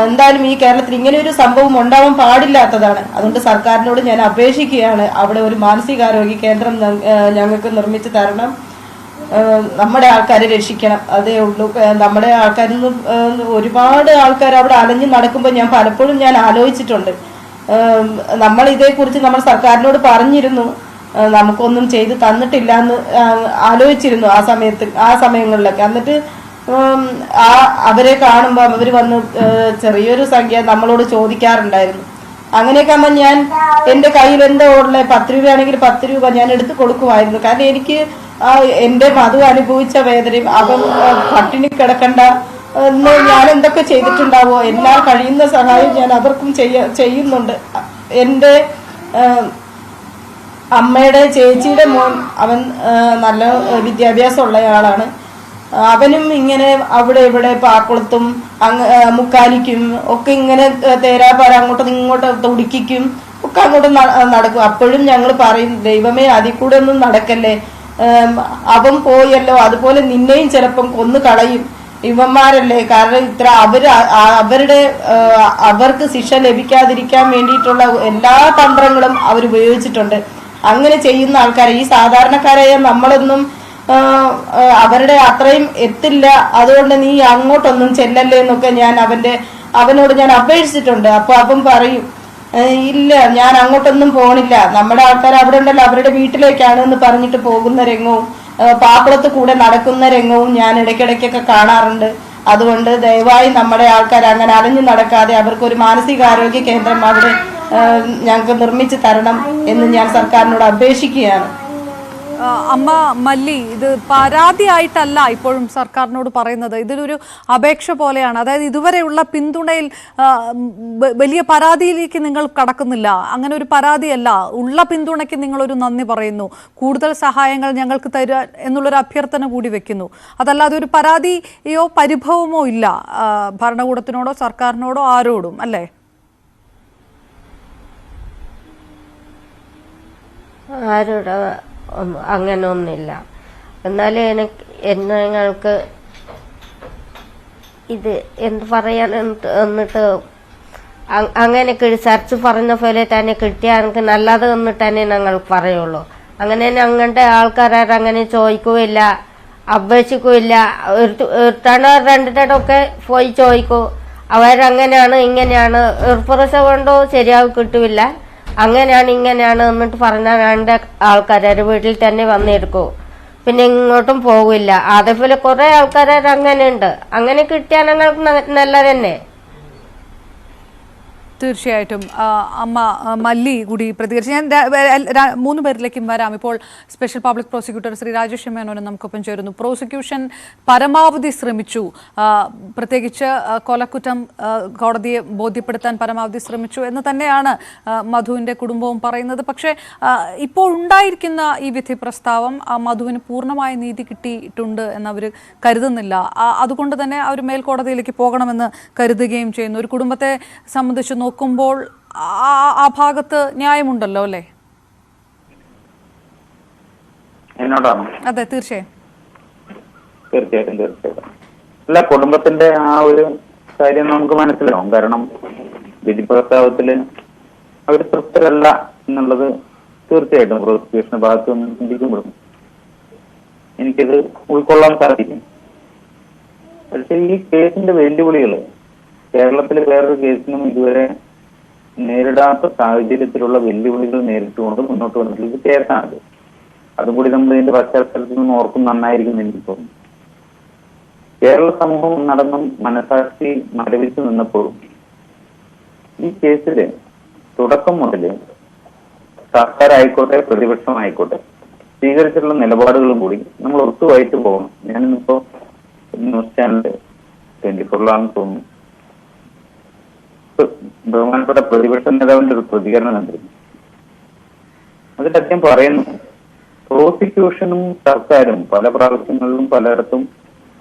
എന്തായാലും ഈ കേരളത്തിൽ ഇങ്ങനെ ഒരു സംഭവം ഉണ്ടാവാൻ പാടില്ലാത്തതാണ്. അതുകൊണ്ട് സർക്കാരിനോട് ഞാൻ അപേക്ഷിക്കുകയാണ്, അവിടെ ഒരു മാനസികാരോഗ്യ കേന്ദ്രം ഞങ്ങൾക്ക് നിർമ്മിച്ചു തരണം. നമ്മുടെ ആൾക്കാരെ രക്ഷിക്കണം, അതേ ഉള്ളൂ. നമ്മുടെ ആൾക്കാരിൽ നിന്ന് ഒരുപാട് ആൾക്കാർ അവിടെ അലഞ്ഞു നടക്കുമ്പോൾ ഞാൻ പലപ്പോഴും ആലോചിച്ചിട്ടുണ്ട്. നമ്മൾ ഇതേക്കുറിച്ച് നമ്മൾ സർക്കാരിനോട് പറഞ്ഞിരുന്നു, നമുക്കൊന്നും ചെയ്ത് തന്നിട്ടില്ല എന്ന് ആലോചിച്ചിരുന്നു ആ സമയങ്ങളിലൊക്കെ. എന്നിട്ട് അവരെ കാണുമ്പോൾ അവർ വന്ന് ചെറിയൊരു സംഖ്യ നമ്മളോട് ചോദിക്കാറുണ്ടായിരുന്നു. അങ്ങനെയൊക്കെ ആകുമ്പോൾ ഞാൻ എൻ്റെ കയ്യിൽ എന്താ ഉള്ളേ 10 രൂപയാണെങ്കിൽ 10 രൂപ ഞാൻ എടുത്ത് കൊടുക്കുമായിരുന്നു. കാരണം എനിക്ക് എൻ്റെ മധു അനുഭവിച്ച വേദനയും അവൻ പട്ടിണി കിടക്കണ്ട എന്ന് ഞാൻ എന്തൊക്കെ ചെയ്തിട്ടുണ്ടാവോ എല്ലാ കഴിയുന്ന സഹായം ഞാൻ അവർക്കും ചെയ്യുന്നുണ്ട്. എൻ്റെ അമ്മയുടെ ചേച്ചിയുടെ മോൻ അവൻ നല്ല വിദ്യാഭ്യാസമുള്ള ആളാണ്. അവനും ഇങ്ങനെ അവിടെ ഇവിടെ പാക്കുളത്തും മുക്കാലിക്കും ഒക്കെ ഇങ്ങനെ തേരാപ്പാര അങ്ങോട്ടും ഇങ്ങോട്ടും തുടിക്കും ഒക്കെ അങ്ങോട്ട് നടക്കും. അപ്പോഴും ഞങ്ങൾ പറയും, ദൈവമേ അതിൽ കൂടെ ഒന്നും നടക്കല്ലേ, അവൻ പോയല്ലോ അതുപോലെ നിന്നെയും ചിലപ്പം കൊന്നു കളയും ഇവന്മാരല്ലേ. കാരണം ഇത്ര അവർക്ക് ശിക്ഷ ലഭിക്കാതിരിക്കാൻ വേണ്ടിയിട്ടുള്ള എല്ലാ തന്ത്രങ്ങളും അവർ ഉപയോഗിച്ചിട്ടുണ്ട്. അങ്ങനെ ചെയ്യുന്ന ആൾക്കാരെ, ഈ സാധാരണക്കാരായ നമ്മളൊന്നും അവരുടെ അത്രയും എത്തില്ല, അതുകൊണ്ട് നീ അങ്ങോട്ടൊന്നും ചെല്ലല്ലേ എന്നൊക്കെ ഞാൻ അവനോട് ഞാൻ അപേക്ഷിച്ചിട്ടുണ്ട്. അപ്പൊ അവൻ പറയും, ഇല്ല ഞാൻ അങ്ങോട്ടൊന്നും പോണില്ല, നമ്മുടെ ആൾക്കാർ അവിടെ ഉണ്ടല്ലോ അവരുടെ വീട്ടിലേക്കാണ് എന്ന് പറഞ്ഞിട്ട് പോകുന്ന രംഗവും പാപ്പളത്ത് കൂടെ നടക്കുന്ന രംഗവും ഞാൻ ഇടയ്ക്കിടയ്ക്കൊക്കെ കാണാറുണ്ട്. അതുകൊണ്ട് ദയവായി നമ്മുടെ ആൾക്കാർ അങ്ങനെ അലഞ്ഞു നടക്കാതെ അവർക്കൊരു മാനസികാരോഗ്യ കേന്ദ്രം അവിടെ ഞങ്ങൾക്ക് നിർമ്മിച്ചു തരണം എന്ന് ഞാൻ സർക്കാരിനോട് അപേക്ഷിക്കുകയാണ്. അമ്മ മല്ലി, ഇത് പരാതിയായിട്ടല്ല ഇപ്പോഴും സർക്കാരിനോട് പറയുന്നത്, ഇതൊരു അപേക്ഷ പോലെയാണ്. അതായത് ഇതുവരെയുള്ള പിന്തുണയിൽ വലിയ പരാതിയിലേക്ക് നിങ്ങൾ കടക്കുന്നില്ല, അങ്ങനെ ഒരു പരാതിയല്ല, ഉള്ള പിന്തുണയ്ക്ക് നിങ്ങളൊരു നന്ദി പറയുന്നു, കൂടുതൽ സഹായങ്ങൾ ഞങ്ങൾക്ക് തരിക എന്നുള്ളൊരു അഭ്യർത്ഥന കൂടി വെക്കുന്നു. അതല്ലാതെ ഒരു പരാതിയോ പരിഭവമോ ഇല്ല ഭരണകൂടത്തിനോടോ സർക്കാരിനോടോ ആരോടും, അല്ലേ? ആരോട് അങ്ങനെ ഒന്നുമില്ല. എന്നാലും ഞങ്ങൾക്ക് ഇത് എന്ത് പറയാൻ എന്നിട്ട് അങ്ങനെയൊക്കെ സെർച്ച് പറഞ്ഞ പോലെ തന്നെ കിട്ടിയാൽ എനിക്ക് നല്ലത് എന്നിട്ട് തന്നെ ഞങ്ങൾ പറയുള്ളൂ. അങ്ങനെ ഞങ്ങളുടെ ആൾക്കാരങ്ങനെ ചോദിക്കുകയില്ല, അപേക്ഷിക്കുകയില്ല. ഒരുത്തണോ രണ്ടിടൊക്കെ പോയി ചോദിക്കൂ, അവരങ്ങനെയാണ് ഇങ്ങനെയാണ്, ഉറപ്പുറച്ച കൊണ്ടോ ശരിയാവും കിട്ടുമില്ല, അങ്ങനെയാണ് ഇങ്ങനെയാണ് എന്നിട്ട് പറഞ്ഞാൽ രണ്ട് ആൾക്കാരെ വീട്ടിൽ തന്നെ വന്നെടുക്കൂ, പിന്നെ ഇങ്ങോട്ടും പോകില്ല. അതേപോലെ കുറെ ആൾക്കാർ അങ്ങനെ ഉണ്ട്. അങ്ങനെ കിട്ടിയാൽ ഞങ്ങൾക്ക് നല്ലത് തന്നെ. തീർച്ചയായിട്ടും അമ്മ മല്ലി കൂടി പ്രതികരിച്ച് ഞാൻ 3 പേരിലേക്കും വരാം. ഇപ്പോൾ special public prosecutor Shri Rajesh Menon നമുക്കൊപ്പം ചേരുന്നു. പ്രോസിക്യൂഷൻ പരമാവധി ശ്രമിച്ചു, പ്രത്യേകിച്ച് കൊലക്കുറ്റം കോടതിയെ ബോധ്യപ്പെടുത്താൻ പരമാവധി ശ്രമിച്ചു എന്ന് തന്നെയാണ് മധുവിൻ്റെ കുടുംബവും പറയുന്നത്. പക്ഷേ ഇപ്പോൾ ഉണ്ടായിരിക്കുന്ന ഈ വിധി പ്രസ്താവം മധുവിന് പൂർണ്ണമായ നീതി കിട്ടിയിട്ടുണ്ട് എന്നവർ കരുതുന്നില്ല. അതുകൊണ്ട് തന്നെ അവർ മേൽക്കോടതിയിലേക്ക് പോകണമെന്ന് കരുതുകയും ചെയ്യുന്നു. ഒരു കുടുംബത്തെ സംബന്ധിച്ച് നോക്കുമ്പോൾ ആ ഭാഗത്ത് ന്യായമുണ്ടല്ലോ, അല്ലേ? എന്നോടാണോ? അതെ, തീർച്ചയായും. അല്ല, കുടുംബത്തിന്റെ ആ ഒരു കാര്യം നമുക്ക് മനസ്സിലാവും. കാരണം വിധി പ്രസ്താവത്തില് അവർ തൃപ്തരല്ല എന്നുള്ളത് തീർച്ചയായിട്ടും പ്രോസിക്യൂഷന്റെ ഭാഗത്ത് നിന്ന് ചിന്തിക്കുമ്പോഴും എനിക്കത് ഉൾക്കൊള്ളാൻ സാധിക്കും. പക്ഷെ ഈ കേസിന്റെ വെല്ലുവിളികള് കേരളത്തിലെ വേറൊരു കേസിനും ഇതുവരെ നേരിടാത്ത സാഹചര്യത്തിലുള്ള വെല്ലുവിളികൾ നേരിട്ടുകൊണ്ട് മുന്നോട്ട് വന്നിട്ടുള്ള കേസാണ്. അതും കൂടി നമ്മൾ ഇതിന്റെ പശ്ചാത്തലത്തിൽ നിന്ന് ഓർക്കും നന്നായിരിക്കും എനിക്ക് തോന്നുന്നു. കേരള സമൂഹം നടന്നും മനസാക്ഷി മരവിച്ചു നിന്നപ്പോഴും ഈ കേസില് തുടക്കം മുതല് സർക്കാരായിക്കോട്ടെ പ്രതിപക്ഷമായിക്കോട്ടെ സ്വീകരിച്ചിട്ടുള്ള നിലപാടുകളും കൂടി നമ്മൾ ഒത്തുവായിട്ട് പോകണം. ഞാനിന്നിപ്പോ ന്യൂസ് ചാനൽ 24 തോന്നുന്നു ബഹുമാനപ്പെട്ട പ്രതിപക്ഷ നേതാവിന്റെ ഒരു പ്രതികരണം കണ്ടിരുന്നു. അതിൽ അദ്ദേഹം പറയുന്നു, പ്രോസിക്യൂഷനും സർക്കാരും പല പ്രാവശ്യങ്ങളിലും പലയിടത്തും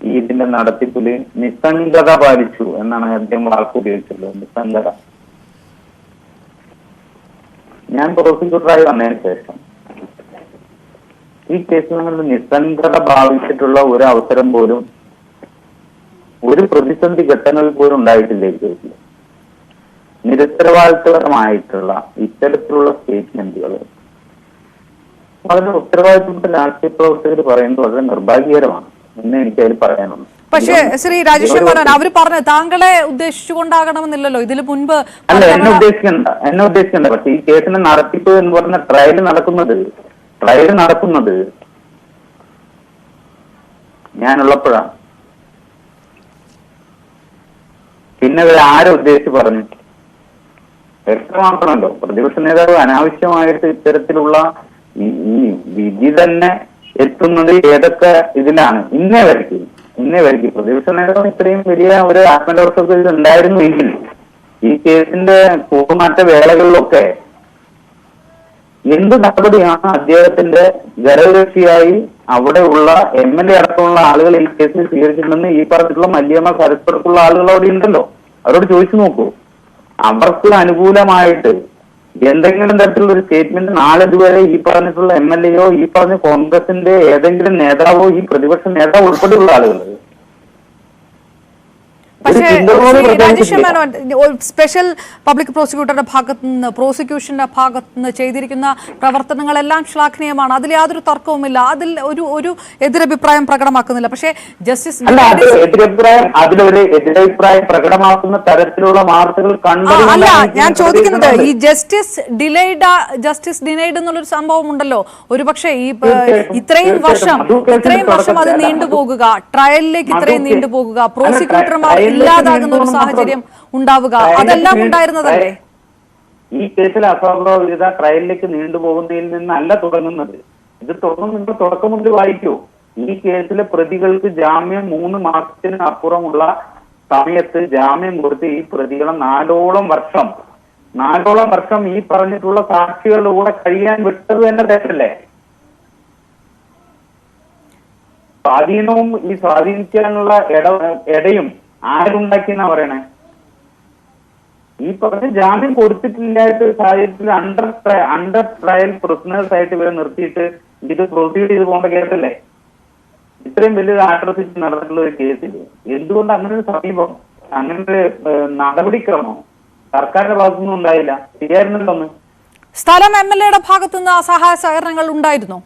ഈ ഇതിന്റെ നടത്തിപ്പില് നിസ്സംഗത പാലിച്ചു എന്നാണ് അദ്ദേഹം വാക്ക് ഉപയോഗിച്ചുള്ളത്. നിസ്സംഗത. ഞാൻ പ്രോസിക്യൂട്ടറായി വന്നതിന് ശേഷം ഈ കേസിൽ നമ്മൾ നിസ്സംഗത ഭാവിച്ചിട്ടുള്ള ഒരു അവസരം പോലും ഒരു പ്രതിസന്ധി ഘട്ടങ്ങളിൽ പോലും ഉണ്ടായിട്ടില്ല ഈ കേസിൽ. നിരുത്തരവാദിത്വപരമായിട്ടുള്ള ഇത്തരത്തിലുള്ള സ്റ്റേറ്റ്മെന്റുകൾ വളരെ ഉത്തരവാദിത്വപ്പെട്ട രാഷ്ട്രീയ പ്രവർത്തകർ പറയുന്നത് വളരെ നിർഭാഗ്യകരമാണ് എന്ന് എനിക്ക് അതിൽ പറയാനുള്ളൂ. പക്ഷേ ശ്രീ രാജേഷ് മേനോൻ, അവർ പറഞ്ഞു താങ്കളെ ഉദ്ദേശിച്ചുകൊണ്ടാകണമെന്നില്ലല്ലോ ഇതിന് മുൻപ്. അല്ല, എന്നെ ഉദ്ദേശിക്കണ്ട. പക്ഷെ ഈ കേസിന്റെ നടത്തിപ്പ് എന്ന് പറഞ്ഞ ട്രയൽ നടക്കുന്നത് ഞാനുള്ളപ്പോഴാണ്. പിന്നെ ആരെ ഉദ്ദേശിച്ച് പറഞ്ഞു? വ്യക്തമാക്കണമല്ലോ. പ്രതിപക്ഷ നേതാവ് അനാവശ്യമായിട്ട് ഇത്തരത്തിലുള്ള ഈ വിധി തന്നെ എത്തുന്നത് ഏതൊക്കെ ഇതിലാണ് ഇന്നേ വരയ്ക്ക് പ്രതിപക്ഷ നേതാവ് ഇത്രയും വലിയ ഒരു ആത്മലോകത്തൊക്കെ ഇത് ഉണ്ടായിരുന്നുവെങ്കിൽ ഈ കേസിന്റെ കൂറുമാറ്റ വേളകളിലൊക്കെ എന്ത് നടപടിയാണ് അദ്ദേഹത്തിന്റെ ഘടകകക്ഷിയായി അവിടെയുള്ള MLA അടക്കമുള്ള ആളുകൾ ഈ കേസിൽ സ്വീകരിച്ചിട്ടുണ്ടെന്ന് ഈ പറഞ്ഞിട്ടുള്ള മല്ലിയമ്മ സരസ്വടക്കുള്ള ആളുകൾ അവിടെ ഉണ്ടല്ലോ. അവരോട് ചോദിച്ചു നോക്കൂ. അവർക്ക് അനുകൂലമായിട്ട് എന്തെങ്കിലും തരത്തിലുള്ള ഒരു സ്റ്റേറ്റ്മെന്റ് നാളെ ഇതുവരെ ഈ പറഞ്ഞിട്ടുള്ള MLA ഈ പറഞ്ഞ കോൺഗ്രസിന്റെ ഏതെങ്കിലും നേതാവോ ഈ പ്രതിപക്ഷ നേതാവ് ഉൾപ്പെടെയുള്ള ആളുകൾ പക്ഷേ രാജേഷ് മേനോൻ സ്പെഷ്യൽ പബ്ലിക് പ്രോസിക്യൂട്ടറുടെ ഭാഗത്ത് നിന്ന് പ്രോസിക്യൂഷന്റെ ഭാഗത്ത് നിന്ന് ചെയ്തിരിക്കുന്ന പ്രവർത്തനങ്ങളെല്ലാം ശ്ലാഘനീയമാണ്. അതിൽ യാതൊരു തർക്കവുമില്ല. അതിൽ ഒരു എതിരഭിപ്രായം പ്രകടമാക്കുന്നില്ല. പക്ഷേ ജസ്റ്റിസ് എതിരഭിപ്രായം പ്രകടമാക്കുന്ന തരത്തിലുള്ള വാർത്തകൾ അല്ല ഞാൻ ചോദിക്കുന്നത്, ഈ ജസ്റ്റിസ് ഡിനൈഡ് എന്നുള്ളൊരു സംഭവം ഉണ്ടല്ലോ. ഒരുപക്ഷെ ഈ ഇത്രയും വർഷം അത് നീണ്ടുപോകുക, ട്രയലിലേക്ക് ഇത്രയും നീണ്ടുപോകുക, പ്രോസിക്യൂട്ടർമാർ ഇല്ലാതാകുന്ന ഒരു സാഹചര്യം ഉണ്ടാവുക, അതെല്ലാം ഉണ്ടായിരുന്നതല്ലേ? ഈ കേസിൽ അസ്വാഭാവികത ട്രയലിലേക്ക് നീണ്ടുപോകുന്നതിൽ നിന്നല്ല തുടങ്ങുന്നത്. ഇത് നിങ്ങൾ തുടക്കം മുതൽ വായിക്കൂ. ഈ കേസിലെ പ്രതികൾക്ക് ജാമ്യം 3 മാസത്തിന് അപ്പുറമുള്ള സമയത്ത് ജാമ്യം കൊടുത്ത് ഈ പ്രതികളെ 4ഓളം വർഷം ഈ പറഞ്ഞിട്ടുള്ള സാക്ഷികളുടെ കൂടെ കഴിയാൻ വിട്ടത് തന്നെ തെറ്റല്ലേ? സ്വാധീനവും ഈ സ്വാധീനിക്കാനുള്ള ഇടയും ആരുണ്ടാക്കിയെന്നാ പറയണേ? ഈ പറഞ്ഞ ജാമ്യം കൊടുത്തിട്ടില്ലാത്ത സാഹചര്യത്തിൽ അണ്ടർ ട്രയൽ പ്രിസണേഴ്സ് ആയിട്ട് ഇവരെ നിർത്തിയിട്ട് ഇത് പ്രൊസീഡ് ചെയ്ത് പോകേണ്ട കേസല്ലേ? ഇത്രയും വലിയൊരു ആട്രസിറ്റി നടന്നിട്ടുള്ള ഒരു കേസിൽ എന്തുകൊണ്ട് അങ്ങനെ ഒരു സമീപം, അങ്ങനെ ഒരു നടപടിക്രമോ സർക്കാരിന്റെ ഭാഗത്തുനിന്നും ഉണ്ടായില്ല? ശരിയായിരുന്നല്ലോ. ഒന്ന് സ്ഥലം MLA ഭാഗത്തുനിന്ന് സഹായ സഹകരണങ്ങൾ ഉണ്ടായിരുന്നോ?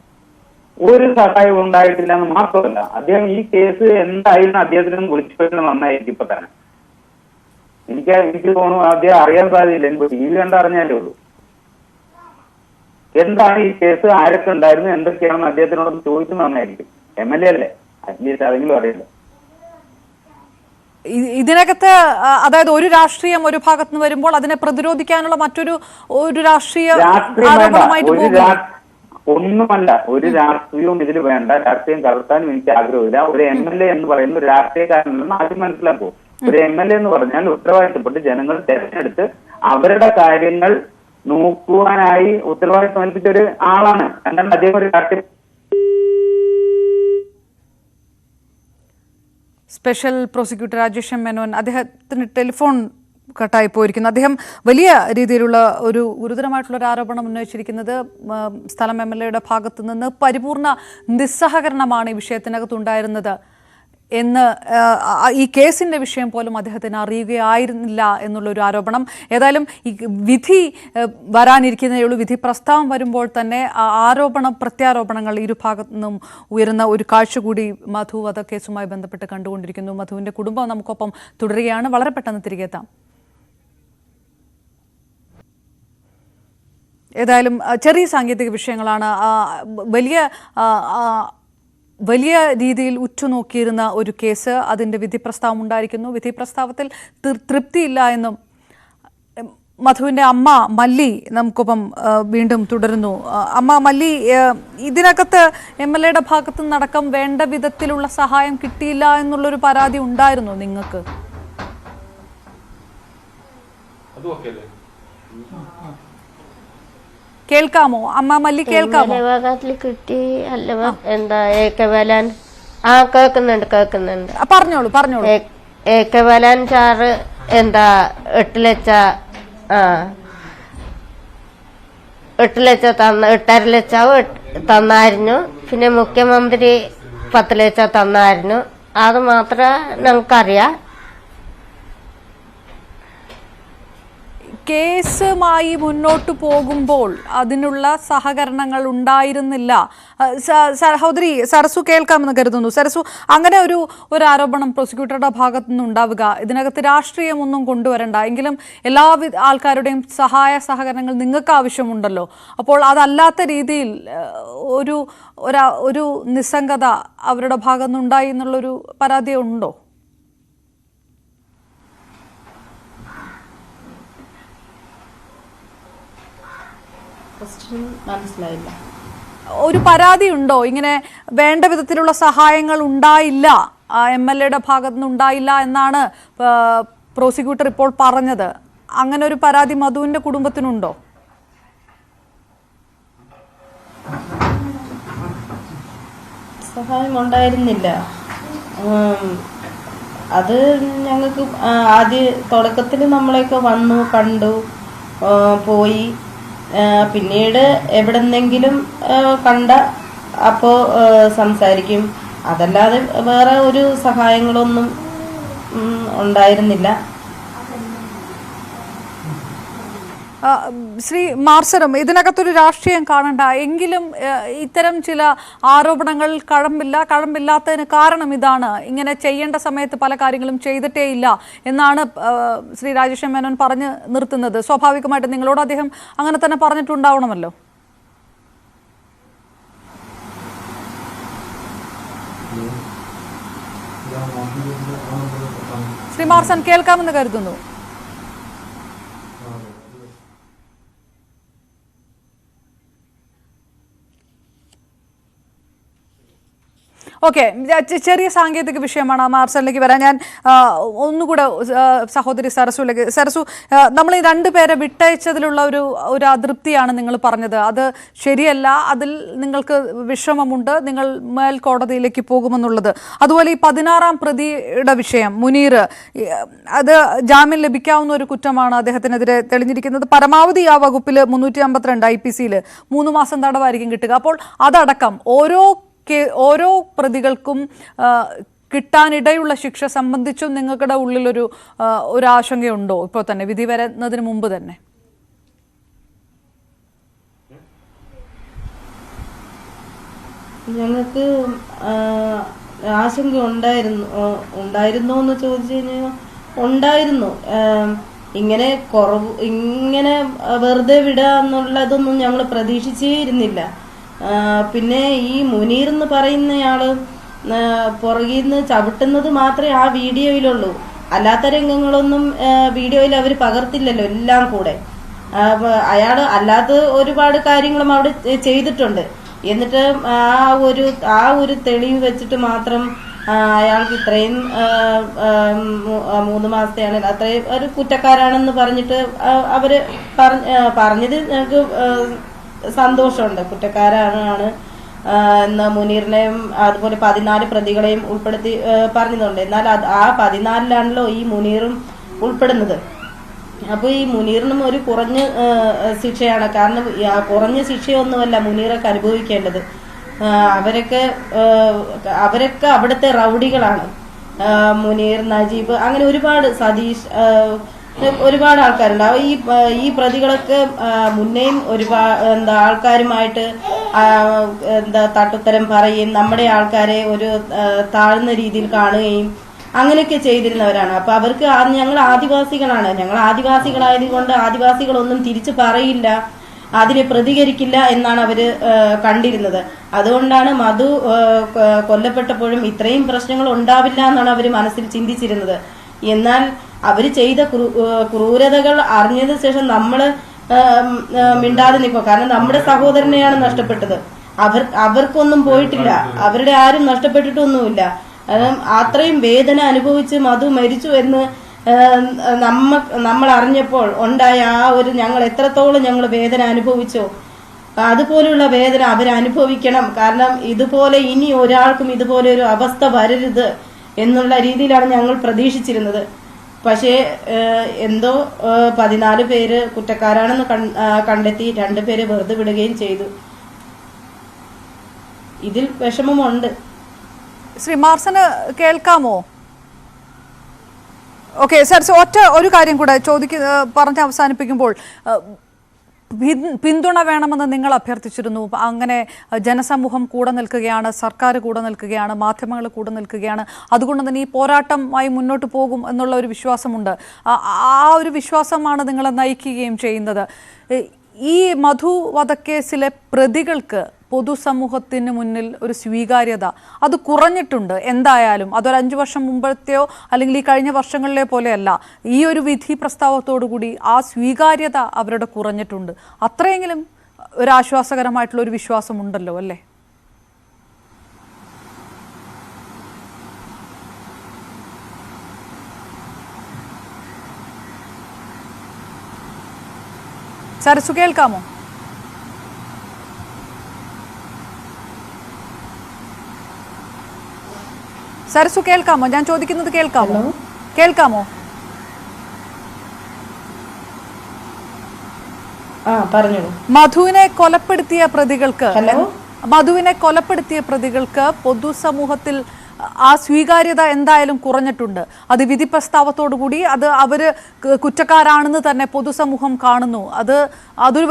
ഒരു സഹായവും ഉണ്ടായിട്ടില്ല എന്ന് മാത്രമല്ല, അദ്ദേഹം ഈ കേസ് എന്തായിരുന്നു അദ്ദേഹത്തിനും വിളിച്ചു നന്നായിരിക്കും. ഇപ്പൊ തന്നെ എനിക്ക് തോന്നുന്നു അദ്ദേഹം അറിയാൻ സാധ്യതയില്ല. എനിക്ക് TV കണ്ടറിഞ്ഞാലേ ഉള്ളൂ. എന്താണ് ഈ കേസ്, ആരൊക്കെ ഉണ്ടായിരുന്നു, എന്തൊക്കെയാണെന്ന് അദ്ദേഹത്തിനോട് ചോദിക്കുന്നത് നന്നായിരിക്കും. MLA അല്ലേ, അറ്റ്ലീസ്റ്റ് അതെങ്കിലും അറിയില്ല. ഇതിനകത്ത് അതായത് ഒരു രാഷ്ട്രീയം ഒരു ഭാഗത്ത് നിന്ന് വരുമ്പോൾ അതിനെ പ്രതിരോധിക്കാനുള്ള മറ്റൊരു രാഷ്ട്രീയ ഒന്നുമല്ല, ഒരു രാഷ്ട്രീയവും ഇതിൽ വേണ്ട. രാഷ്ട്രീയം കലർത്താനും എനിക്ക് ആഗ്രഹമില്ല. ഒരു MLA എന്ന് പറയുന്ന ഒരു രാഷ്ട്രീയക്കാരനെന്ന് ആദ്യം മനസ്സിലാക്കും. ഒരു MLA എന്ന് പറഞ്ഞാൽ ഉത്തരവാദിത്തപ്പെട്ട് ജനങ്ങൾ തെരഞ്ഞെടുത്ത് അവരുടെ കാര്യങ്ങൾ നോക്കുവാനായി ഉത്തരവാദിത്തം ഏൽപ്പിച്ച ഒരു ആളാണ്. എന്നാൽ അദ്ദേഹം ഒരു രാഷ്ട്രീയ സ്പെഷ്യൽ പ്രോസിക്യൂട്ടർ രാജേഷ് മേനോൻ, അദ്ദേഹത്തിന് ടെലിഫോൺ കട്ടായി പോയിരിക്കുന്നു. അദ്ദേഹം വലിയ രീതിയിലുള്ള ഒരു ഗുരുതരമായിട്ടുള്ള ഒരു ആരോപണം ഉന്നയിച്ചിരിക്കുന്നത് സ്ഥലം MLA ഭാഗത്തു നിന്ന് പരിപൂർണ നിസ്സഹകരണമാണ് ഈ വിഷയത്തിനകത്തുണ്ടായിരുന്നത് എന്ന്, ഈ കേസിന്റെ വിഷയം പോലും അദ്ദേഹത്തിന് അറിയുകയായിരുന്നില്ല എന്നുള്ളൊരു ആരോപണം. ഏതായാലും ഈ വിധി വരാനിരിക്കുന്നതേ വിധി പ്രസ്താവം വരുമ്പോൾ തന്നെ പ്രത്യാരോപണങ്ങൾ ഇരു ഭാഗത്തു നിന്നും ഉയരുന്ന ഒരു കാഴ്ച കൂടി മധു വധക്കേസുമായി ബന്ധപ്പെട്ട് കണ്ടുകൊണ്ടിരിക്കുന്നു. മധുവിന്റെ കുടുംബം നമുക്കൊപ്പം തുടരുകയാണ്. വളരെ പെട്ടെന്ന് തിരികെ എത്താം. ഏതായാലും ചെറിയ സാങ്കേതിക വിഷയങ്ങളാണ്. വലിയ രീതിയിൽ ഉറ്റുനോക്കിയിരുന്ന ഒരു കേസ്, അതിൻ്റെ വിധി പ്രസ്താവം ഉണ്ടായിരിക്കുന്നു. വിധി പ്രസ്താവത്തിൽ തൃപ്തിയില്ല എന്നും മധുവിൻ്റെ അമ്മ മല്ലി നമുക്കൊപ്പം വീണ്ടും തുടരുന്നു. അമ്മ മല്ലി, ഇതിനകത്ത് MLA ഭാഗത്തു നിന്നടക്കം വേണ്ട വിധത്തിലുള്ള സഹായം കിട്ടിയില്ല എന്നുള്ളൊരു പരാതി ഉണ്ടായിരുന്നു നിങ്ങൾക്ക്? കേൾക്കാമോ അമ്മ മല്ലി? കേൾക്കാമോ? കിട്ടി അല്ല എന്താ ഏക്കവലാൻ കേൾക്കുന്നുണ്ട് പറഞ്ഞോളൂ. ഏക്കവലാൻ ചാറ് എന്താ 8 ലക്ഷം 8.5 ലക്ഷം തന്നായിരുന്നു. പിന്നെ മുഖ്യമന്ത്രി 10 ലക്ഷം തന്നായിരുന്നു. അത് മാത്രമേ ഞങ്ങൾക്കറിയാം. കേസുമായി മുന്നോട്ട് പോകുമ്പോൾ അതിനുള്ള സഹകരണങ്ങൾ ഉണ്ടായിരുന്നില്ല. സഹോദരി സരസു കേൾക്കാമെന്ന് കരുതുന്നു. സരസു, അങ്ങനെ ഒരു ആരോപണം പ്രോസിക്യൂട്ടറുടെ ഭാഗത്തു നിന്നുണ്ടാവുക, ഇതിനകത്ത് രാഷ്ട്രീയമൊന്നും കൊണ്ടുവരണ്ട, എങ്കിലും എല്ലാ ആൾക്കാരുടെയും സഹായ സഹകരണങ്ങൾ നിങ്ങൾക്ക് ആവശ്യമുണ്ടല്ലോ. അപ്പോൾ അതല്ലാത്ത രീതിയിൽ ഒരു നിസ്സംഗത അവരുടെ ഭാഗത്തു നിന്നുണ്ടായി എന്നുള്ളൊരു പരാതി ഉണ്ടോ? ക്വസ്റ്റ്യൻ മനസ്സിലായില്ല. ഒരു പരാതി ഉണ്ടോ ഇങ്ങനെ വേണ്ട വിധത്തിലുള്ള സഹായങ്ങൾ ഉണ്ടായില്ല, MLA-യുടെ ഭാഗത്തു നിന്ന് ഉണ്ടായില്ല എന്നാണ് പ്രോസിക്യൂട്ടർ ഇപ്പോൾ പറഞ്ഞത്? അങ്ങനെ ഒരു പരാതി മധുവിന്റെ കുടുംബത്തിനുണ്ടോ? സഹായം ഉണ്ടായിരുന്നില്ല. അത് ഞങ്ങൾക്ക് തുടക്കത്തിൽ നമ്മളെയൊക്കെ വന്നു കണ്ടു പോയി. പിന്നീട് എവിടെന്നെങ്കിലും കണ്ട അപ്പോൾ സംസാരിക്കും. അതല്ലാതെ വേറെ ഒരു സഹായങ്ങളൊന്നും ഉണ്ടായിരുന്നില്ല. ശ്രീ മാർസറും ഇതിനകത്തൊരു രാഷ്ട്രീയം കാണണ്ട, എങ്കിലും ഇത്തരം ചില ആരോപണങ്ങൾ കഴമ്പില്ലാത്തതിന് കാരണം ഇതാണ്, ഇങ്ങനെ ചെയ്യേണ്ട സമയത്ത് പല കാര്യങ്ങളും ചെയ്തിട്ടേ ഇല്ല എന്നാണ് ശ്രീ രാജേഷ് മേനോൻ പറഞ്ഞു നിർത്തുന്നത്. സ്വാഭാവികമായിട്ട് നിങ്ങളോട് അദ്ദേഹം അങ്ങനെ തന്നെ പറഞ്ഞിട്ടുണ്ടാവണമല്ലോ. ശ്രീ മാർസൻ കേൾക്കാമെന്ന് കരുതുന്നു. ഓക്കെ, ചെറിയ സാങ്കേതിക വിഷയമാണ്. മാർസലിലേക്ക് വരാൻ ഞാൻ ഒന്നുകൂടെ സഹോദരി സരസുലേക്ക്. സരസു, നമ്മൾ ഈ രണ്ടുപേരെ വിട്ടയച്ചതിലുള്ള ഒരു അതൃപ്തിയാണ് നിങ്ങൾ പറഞ്ഞത്. അത് ശരിയല്ല, അതിൽ നിങ്ങൾക്ക് വിഷമമുണ്ട്, നിങ്ങൾ മേൽക്കോടതിയിലേക്ക് പോകുമെന്നുള്ളത്. അതുപോലെ ഈ 16-ാം പ്രതിയുടെ വിഷയം മുനീർ, അത് ജാമ്യം ലഭിക്കാവുന്ന ഒരു കുറ്റമാണ് അദ്ദേഹത്തിനെതിരെ തെളിഞ്ഞിരിക്കുന്നത്. പരമാവധി ആ വകുപ്പിൽ 352 IPC-യിൽ 3 മാസം തടവായിരിക്കും കിട്ടുക. അപ്പോൾ അതടക്കം ഓരോ പ്രതികൾക്കും കിട്ടാനിടയുള്ള ശിക്ഷ സംബന്ധിച്ചും നിങ്ങളുടെ ഉള്ളിലൊരു ആശങ്കയുണ്ടോ ഇപ്പോൾ തന്നെ, വിധി വരുന്നതിന് മുമ്പ് തന്നെ? ഞങ്ങൾക്ക് ആശങ്ക ഉണ്ടായിരുന്നോ എന്ന് ചോദിച്ചു കഴിഞ്ഞാൽ ഉണ്ടായിരുന്നു. ഇങ്ങനെ വെറുതെ വിടുക എന്നുള്ളതൊന്നും ഞങ്ങൾ പ്രതീക്ഷിച്ചേ ഇരുന്നില്ല. പിന്നെ ഈ മുനീർ എന്ന് പറയുന്നയാള് പുറകിൽ നിന്ന് ചവിട്ടുന്നത് മാത്രമേ ആ വീഡിയോയിലുള്ളൂ. അല്ലാത്ത രംഗങ്ങളൊന്നും വീഡിയോയിൽ അവർ പകർത്തില്ലല്ലോ എല്ലാം കൂടെ. അയാൾ അല്ലാത്ത ഒരുപാട് കാര്യങ്ങളും അവിടെ ചെയ്തിട്ടുണ്ട്. എന്നിട്ട് ആ ഒരു തെളിവ് വെച്ചിട്ട് മാത്രം അയാൾക്ക് ഇത്രയും 3 മാസത്തെയാണ് അത്രയും ഒരു കുറ്റക്കാരാണെന്ന് പറഞ്ഞിട്ട് അവര് പറഞ്ഞത് ഞങ്ങൾക്ക് സന്തോഷമുണ്ട്. കുറ്റക്കാരാണ് എന്ന് മുനീറിനെയും അതുപോലെ 14 പ്രതികളെയും ഉൾപ്പെടുത്തി പറഞ്ഞതുണ്ട്. എന്നാൽ ആ 14-ലാണല്ലോ ഈ മുനീറും ഉൾപ്പെടുന്നത്. അപ്പോൾ ഈ മുനീറിനും ഒരു കുറഞ്ഞ ശിക്ഷയാണ്. കാരണം കുറഞ്ഞ ശിക്ഷയൊന്നുമല്ല മുനീറൊക്കെ അനുഭവിക്കേണ്ടത്. അവരൊക്കെ അവിടുത്തെ റൗഡികളാണ്. മുനീർ, നജീബ്, അങ്ങനെ ഒരുപാട്, സതീഷ്, ഒരുപാട് ആൾക്കാരുണ്ട്. ഈ പ്രതികളൊക്കെ മുന്നേയും ഒരുപാട് ആൾക്കാരുമായിട്ട് തട്ടുത്തരം പറയുകയും നമ്മുടെ ആൾക്കാരെ ഒരു താഴ്ന്ന രീതിയിൽ കാണുകയും അങ്ങനെയൊക്കെ ചെയ്തിരുന്നവരാണ്. അപ്പൊ അവർക്ക് ഞങ്ങൾ ആദിവാസികളാണ്, ഞങ്ങൾ ആദിവാസികളായതുകൊണ്ട് ആദിവാസികളൊന്നും തിരിച്ചു പറയില്ല, അതിനെ പ്രതികരിക്കില്ല എന്നാണ് അവര് കണ്ടിരുന്നത്. അതുകൊണ്ടാണ് മധു കൊല്ലപ്പെട്ടപ്പോഴും ഇത്രയും പ്രശ്നങ്ങൾ ഉണ്ടാവില്ല എന്നാണ് അവര് മനസ്സിൽ ചിന്തിച്ചിരുന്നത്. എന്നാൽ അവര് ചെയ്ത ക്രൂരതകൾ അറിഞ്ഞതിന് ശേഷം നമ്മള് മിണ്ടാതെ നിൽക്കും. കാരണം നമ്മുടെ സഹോദരനെയാണ് നഷ്ടപ്പെട്ടത്. അവർക്കൊന്നും പോയിട്ടില്ല, അവരുടെ ആരും നഷ്ടപ്പെട്ടിട്ടൊന്നുമില്ല. അത്രയും വേദന അനുഭവിച്ച് മധു മരിച്ചു എന്ന് നമ്മൾ അറിഞ്ഞപ്പോൾ ഉണ്ടായ ഞങ്ങൾ എത്രത്തോളം ഞങ്ങൾ വേദന അനുഭവിച്ചോ അതുപോലുള്ള വേദന അവരനുഭവിക്കണം. കാരണം ഇതുപോലെ ഇനി ഒരാൾക്കും ഇതുപോലെ ഒരു അവസ്ഥ വരരുത് എന്നുള്ള രീതിയിലാണ് ഞങ്ങൾ പ്രതീക്ഷിച്ചിരുന്നത്. പക്ഷേ എന്തോ 14 പേര് കുറ്റക്കാരാണെന്ന് കണ്ടെത്തി 2 പേരെ വെറുതെ വിടുകയും ചെയ്തു. ഇതിൽ വിഷമമുണ്ട്. ശ്രീ മാർസന് കേൾക്കാമോ? ഓക്കെ സർ, ഒരു കാര്യം കൂടെ പറഞ്ഞ് അവസാനിപ്പിക്കുമ്പോൾ, പിന്തുണ വേണമെന്ന് നിങ്ങൾ അഭ്യർത്ഥിച്ചിരുന്നു. അങ്ങനെ ജനസമൂഹം കൂടെ നിൽക്കുകയാണ്, സർക്കാർ കൂടെ നിൽക്കുകയാണ്, മാധ്യമങ്ങൾ കൂടെ നിൽക്കുകയാണ്. അതുകൊണ്ട് തന്നെ ഈ പോരാട്ടമായി മുന്നോട്ട് പോകും എന്നുള്ള ഒരു വിശ്വാസമുണ്ട്. ആ ഒരു വിശ്വാസമാണ് നിങ്ങളെ നയിക്കുകയും ചെയ്യുന്നത്. ഈ മധു വധക്കേസിലെ പ്രതികൾക്ക് പൊതുസമൂഹത്തിന് മുന്നിൽ ഒരു സ്വീകാര്യത അത് കുറഞ്ഞിട്ടുണ്ട്. എന്തായാലും അതൊരു 5 വർഷം മുമ്പത്തെയോ അല്ലെങ്കിൽ ഈ കഴിഞ്ഞ വർഷങ്ങളിലെ പോലെയല്ല. ഈ ഒരു വിധി പ്രസ്താവത്തോടു കൂടി ആ സ്വീകാര്യത അവരുടെ കുറഞ്ഞിട്ടുണ്ട്. അത്രയെങ്കിലും ഒരു ആശ്വാസകരമായിട്ടുള്ള ഒരു വിശ്വാസമുണ്ടല്ലോ അല്ലേ? സരസു കേൾക്കാമോ? സരസു കേൾക്കാമോ? ഞാൻ ചോദിക്കുന്നത് കേൾക്കാമോ? കേൾക്കാമോ? മധുവിനെ കൊലപ്പെടുത്തിയ പ്രതികൾക്ക് പൊതുസമൂഹത്തിൽ ആ സ്വീകാര്യത എന്തായാലും കുറഞ്ഞിട്ടുണ്ട്. അത് വിധി പ്രസ്താവത്തോടുകൂടി അത് അവര് കുറ്റക്കാരാണെന്ന് തന്നെ പൊതുസമൂഹം കാണുന്നു. അതൊരു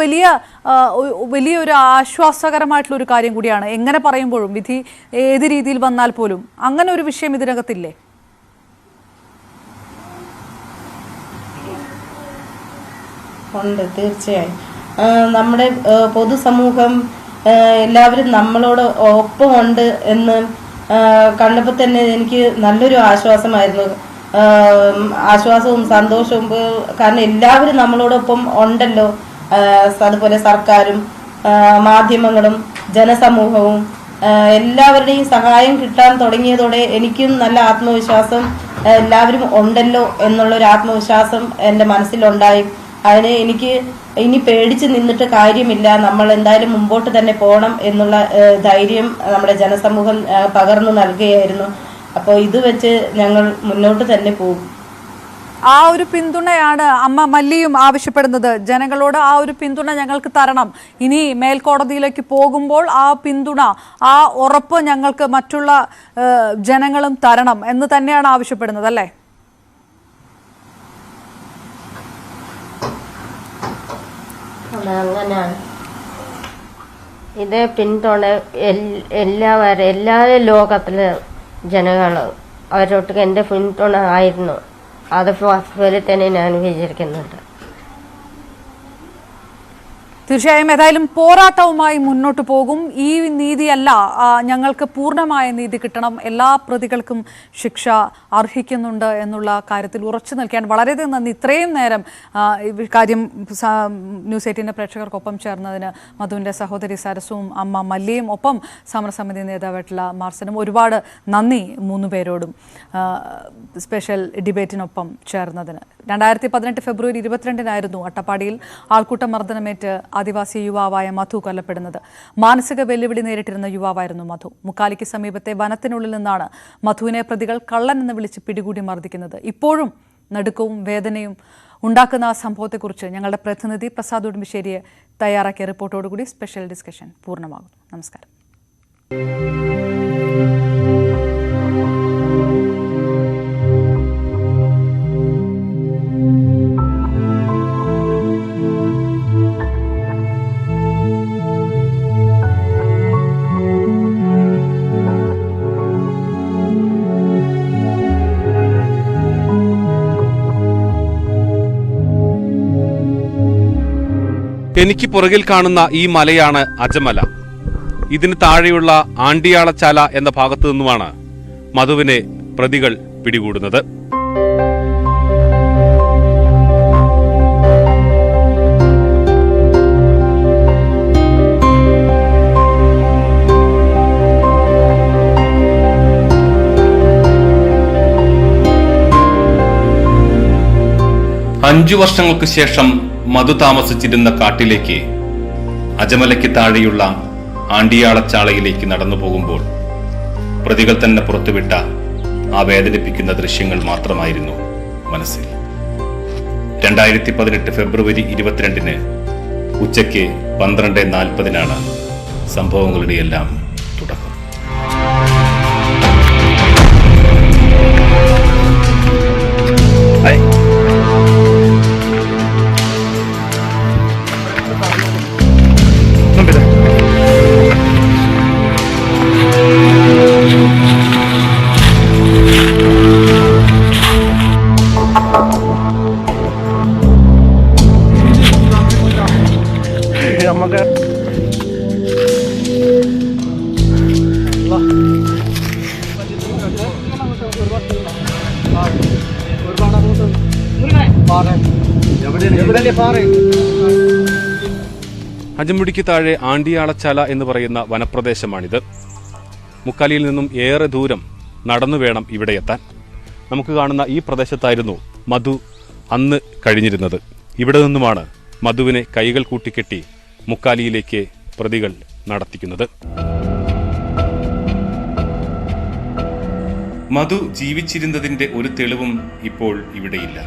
വലിയൊരു ആശ്വാസകരമായിട്ടുള്ള ഒരു കാര്യം കൂടിയാണ്. എങ്ങനെ പറയുമ്പോഴും വിധി ഏത് രീതിയിൽ വന്നാൽ പോലും അങ്ങനെ ഒരു വിഷയം ഇതിനകത്തില്ലേ? ഉണ്ട്, തീർച്ചയായും. നമ്മുടെ പൊതുസമൂഹം എല്ലാവരും നമ്മളോട് ഒപ്പമുണ്ട് എന്ന് കണ്ടപ്പോൾ തന്നെ എനിക്ക് നല്ലൊരു ആശ്വാസമായിരുന്നു. ആശ്വാസവും സന്തോഷവും. കാരണം എല്ലാവരും നമ്മളോടൊപ്പം ഉണ്ടല്ലോ. അതുപോലെ സർക്കാരും മാധ്യമങ്ങളും ജനസമൂഹവും എല്ലാവരുടെയും സഹായം കിട്ടാൻ തുടങ്ങിയതോടെ എനിക്കും നല്ല ആത്മവിശ്വാസം, എല്ലാവരും ഉണ്ടല്ലോ എന്നുള്ളൊരു ആത്മവിശ്വാസം എൻ്റെ മനസ്സിലുണ്ടായി. അതിന് എനിക്ക് ഇനി പേടിച്ച് നിന്നിട്ട് കാര്യമില്ല, നമ്മൾ എന്തായാലും മുമ്പോട്ട് തന്നെ പോകണം എന്നുള്ള ധൈര്യം നമ്മുടെ ജനസമൂഹം പകർന്നു നൽകുകയായിരുന്നു. അപ്പോൾ ഇത് വെച്ച് ഞങ്ങൾ മുന്നോട്ട് തന്നെ പോകും. ആ ഒരു പിന്തുണയാണ് അമ്മ മല്ലിയും ആവശ്യപ്പെടുന്നത്. ജനങ്ങളോട് ആ ഒരു പിന്തുണ ഞങ്ങൾക്ക് തരണം. ഇനി മേൽക്കോടതിയിലേക്ക് പോകുമ്പോൾ ആ പിന്തുണ, ആ ഉറപ്പ് ഞങ്ങൾക്ക് മറ്റുള്ള ജനങ്ങളും തരണം എന്ന് തന്നെയാണ് ആവശ്യപ്പെടുന്നത് അല്ലേ? അങ്ങനെയാണ്. ഇതേ പിന്തുണ എല്ലാ ലോകത്തിലെ ജനങ്ങൾ അവരോട്ട് എൻ്റെ പിന്തുണ ആയിരുന്നു. അതുപോലെ തന്നെ ഞാൻ വിചാരിക്കുന്നുണ്ട്. തീർച്ചയായും ഏതായാലും പോരാട്ടവുമായി മുന്നോട്ട് പോകും. ഈ നീതിയല്ല, ഞങ്ങൾക്ക് പൂർണ്ണമായ നീതി കിട്ടണം, എല്ലാ പ്രതികൾക്കും ശിക്ഷ അർഹിക്കുന്നുണ്ട് എന്നുള്ള കാര്യത്തിൽ ഉറച്ചു നിൽക്കാൻ വളരെയധികം നന്ദി. ഇത്രയും നേരം കാര്യം ന്യൂസ് 18 പ്രേക്ഷകർക്കൊപ്പം ചേർന്നതിന് മധുവിൻ്റെ സഹോദരി സരസുവും അമ്മ മല്ലിയും ഒപ്പം സമരസമിതി നേതാവായിട്ടുള്ള മാർസനും ഒരുപാട് നന്ദി 3 പേരോടും സ്പെഷ്യൽ ഡിബേറ്റിനൊപ്പം ചേർന്നതിന്. 2018 ഫെബ്രുവരി 22-നായിരുന്നു അട്ടപ്പാടിയിൽ ആൾക്കൂട്ട മർദ്ദനമേറ്റ് ആദിവാസി യുവാവായ മധു കൊല്ലപ്പെടുന്നത്. മാനസിക വെല്ലുവിളി നേരിട്ടിരുന്ന യുവാവായിരുന്നു മധു. മുക്കാലിക്ക് സമീപത്തെ വനത്തിനുള്ളിൽ നിന്നാണ് മധുവിനെ പ്രതികൾ കള്ളൻ എന്ന് വിളിച്ച് പിടികൂടി മർദ്ദിക്കുന്നത്. ഇപ്പോഴും നടുക്കവും വേദനയും ഉണ്ടാക്കുന്ന ആ സംഭവത്തെക്കുറിച്ച് ഞങ്ങളുടെ പ്രതിനിധി പ്രസാദ് ഉടുമ്പശ്ശേരിയെ തയ്യാറാക്കിയ റിപ്പോർട്ടോടുകൂടി സ്പെഷ്യൽ ഡിസ്കഷൻ പൂർണ്ണമാകുന്നു. നമസ്കാരം. എനിക്ക് പുറകിൽ കാണുന്ന ഈ മലയാണ് അജമല. ഇതിന് താഴെയുള്ള ആണ്ടിയാളച്ചാല എന്ന ഭാഗത്തു നിന്നുമാണ് മധുവിനെ പ്രതികൾ പിടികൂടുന്നത്. അഞ്ചു വർഷങ്ങൾക്ക് ശേഷം മധു താമസിച്ചിരുന്ന കാട്ടിലേക്ക് അജമലയ്ക്ക് താഴെയുള്ള ആണ്ടിയാളച്ചാളയിലേക്ക് നടന്നു പോകുമ്പോൾ പ്രതികൾ തന്നെ പുറത്തുവിട്ട ആ വേദനിപ്പിക്കുന്ന ദൃശ്യങ്ങൾ മാത്രമായിരുന്നു മനസ്സിൽ. 2018 ഫെബ്രുവരി 22-ന് ഉച്ചയ്ക്ക് 12:40-നാണ് സംഭവങ്ങളുടെ എല്ലാം തുടക്കം. അജമുടിക്ക് താഴെ ആണ്ടിയാളച്ചാല എന്ന് പറയുന്ന വനപ്രദേശമാണിത്. മുക്കാലിയിൽ നിന്നും ഏറെ ദൂരം നടന്നു വേണം ഇവിടെ എത്താൻ. നമുക്ക് കാണുന്ന ഈ പ്രദേശത്തായിരുന്നു മധു അന്ന് കഴിഞ്ഞിരുന്നത്. ഇവിടെ നിന്നുമാണ് മധുവിനെ കൈകൾ കൂട്ടിക്കെട്ടി മുക്കാലിയിലേക്ക് പ്രതികൾ നടത്തിക്കുന്നത്. മധു ജീവിച്ചിരുന്നതിന്റെ ഒരു തെളിവും ഇപ്പോൾ ഇവിടെയില്ല.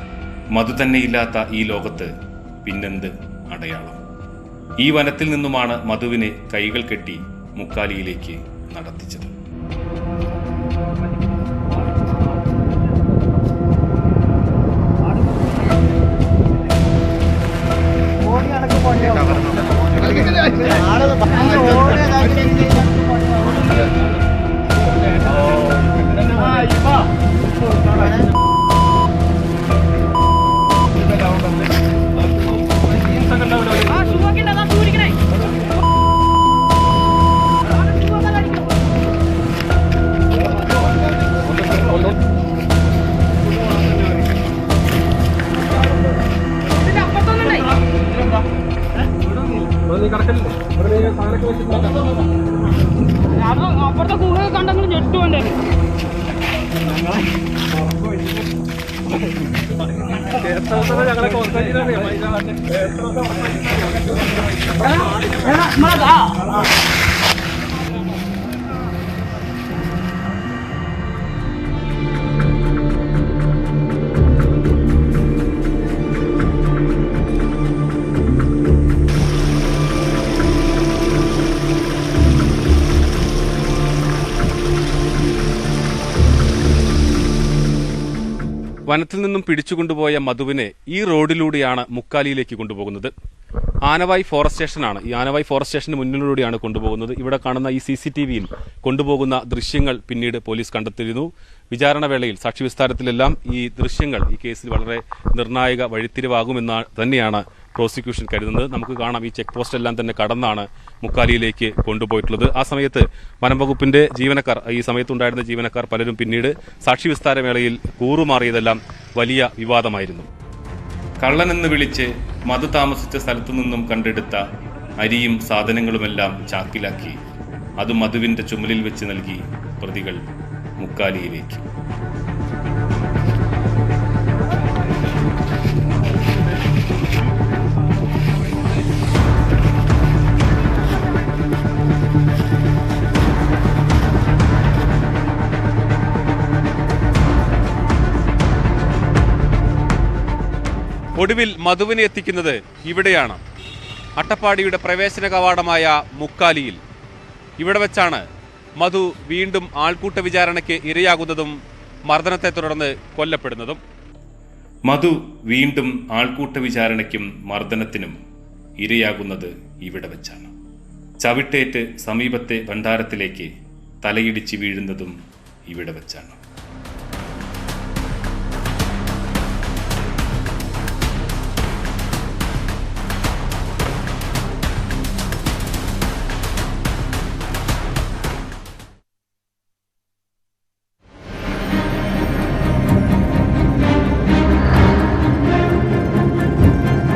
മധു തന്നെയില്ലാത്ത ഈ ലോകത്ത് പിന്നെന്ത് അടയാളം? ഈ വനത്തിൽ നിന്നുമാണ് മധുവിനെ കൈകൾ കെട്ടി മുക്കാലിയിലേക്ക് നടത്തിച്ചത്. അപ്പുറത്തെ കൂടെ കണ്ടെങ്കിൽ ഞെട്ടുകൊണ്ടേ വനത്തിൽ നിന്നും പിടിച്ചുകൊണ്ടുപോയ മധുവിനെ ഈ റോഡിലൂടെയാണ് മുക്കാലിയിലേക്ക് കൊണ്ടുപോകുന്നത്. ആനവായി ഫോറസ്റ്റ് സ്റ്റേഷനാണ്. ഈ ആനവായി ഫോറസ്റ്റ് സ്റ്റേഷന് മുന്നിലൂടെയാണ് കൊണ്ടുപോകുന്നത്. ഇവിടെ കാണുന്ന ഈ CCTVയിൽ കൊണ്ടുപോകുന്ന ദൃശ്യങ്ങൾ പിന്നീട് പോലീസ് കണ്ടെത്തിയിരുന്നു. വിചാരണ വേളയിൽ സാക്ഷി വിസ്താരത്തിലെല്ലാം ഈ ദൃശ്യങ്ങൾ ഈ കേസിൽ വളരെ നിർണായക വഴിത്തിരിവാകുമെന്ന് തന്നെയാണ് പ്രോസിക്യൂഷൻ കരുതുന്നത്. നമുക്ക് കാണാം, ഈ ചെക്ക് പോസ്റ്റ് എല്ലാം തന്നെ കടന്നാണ് മുക്കാലിയിലേക്ക് കൊണ്ടുപോയിട്ടുള്ളത്. ആ സമയത്ത് വനംവകുപ്പിന്റെ ജീവനക്കാർ, ഈ സമയത്തുണ്ടായിരുന്ന ജീവനക്കാർ പലരും പിന്നീട് സാക്ഷി വിസ്താരവേളയിൽ കൂറുമാറിയതെല്ലാം വലിയ വിവാദമായിരുന്നു. കള്ളനെന്ന് വിളിച്ച് മധു താമസിച്ച സ്ഥലത്തു നിന്നും കണ്ടെടുത്ത അരിയും സാധനങ്ങളുമെല്ലാം ചാക്കിലാക്കി അത് മധുവിന്റെ ചുമലിൽ വെച്ച് നൽകി പ്രതികൾ മുക്കാലിയിലേക്ക്. ഒടുവിൽ മധുവിനെ എത്തിക്കുന്നത് ഇവിടെയാണ്, അട്ടപ്പാടിയുടെ പ്രവേശന കവാടമായ മുക്കാലിയിൽ. ഇവിടെ വെച്ചാണ് മധു വീണ്ടും ആൾക്കൂട്ട വിചാരണയ്ക്ക് ഇരയാകുന്നതും മർദ്ദനത്തെ തുടർന്ന് കൊല്ലപ്പെടുന്നതും. മധു വീണ്ടും ആൾക്കൂട്ട വിചാരണയ്ക്കും മർദ്ദനത്തിനും ഇരയാകുന്നത് ഇവിടെ വെച്ചാണ്. ചവിട്ടേറ്റ് സമീപത്തെ ഭണ്ഡാരത്തിലേക്ക് തലയിടിച്ച് വീഴുന്നതും ഇവിടെ വെച്ചാണ്.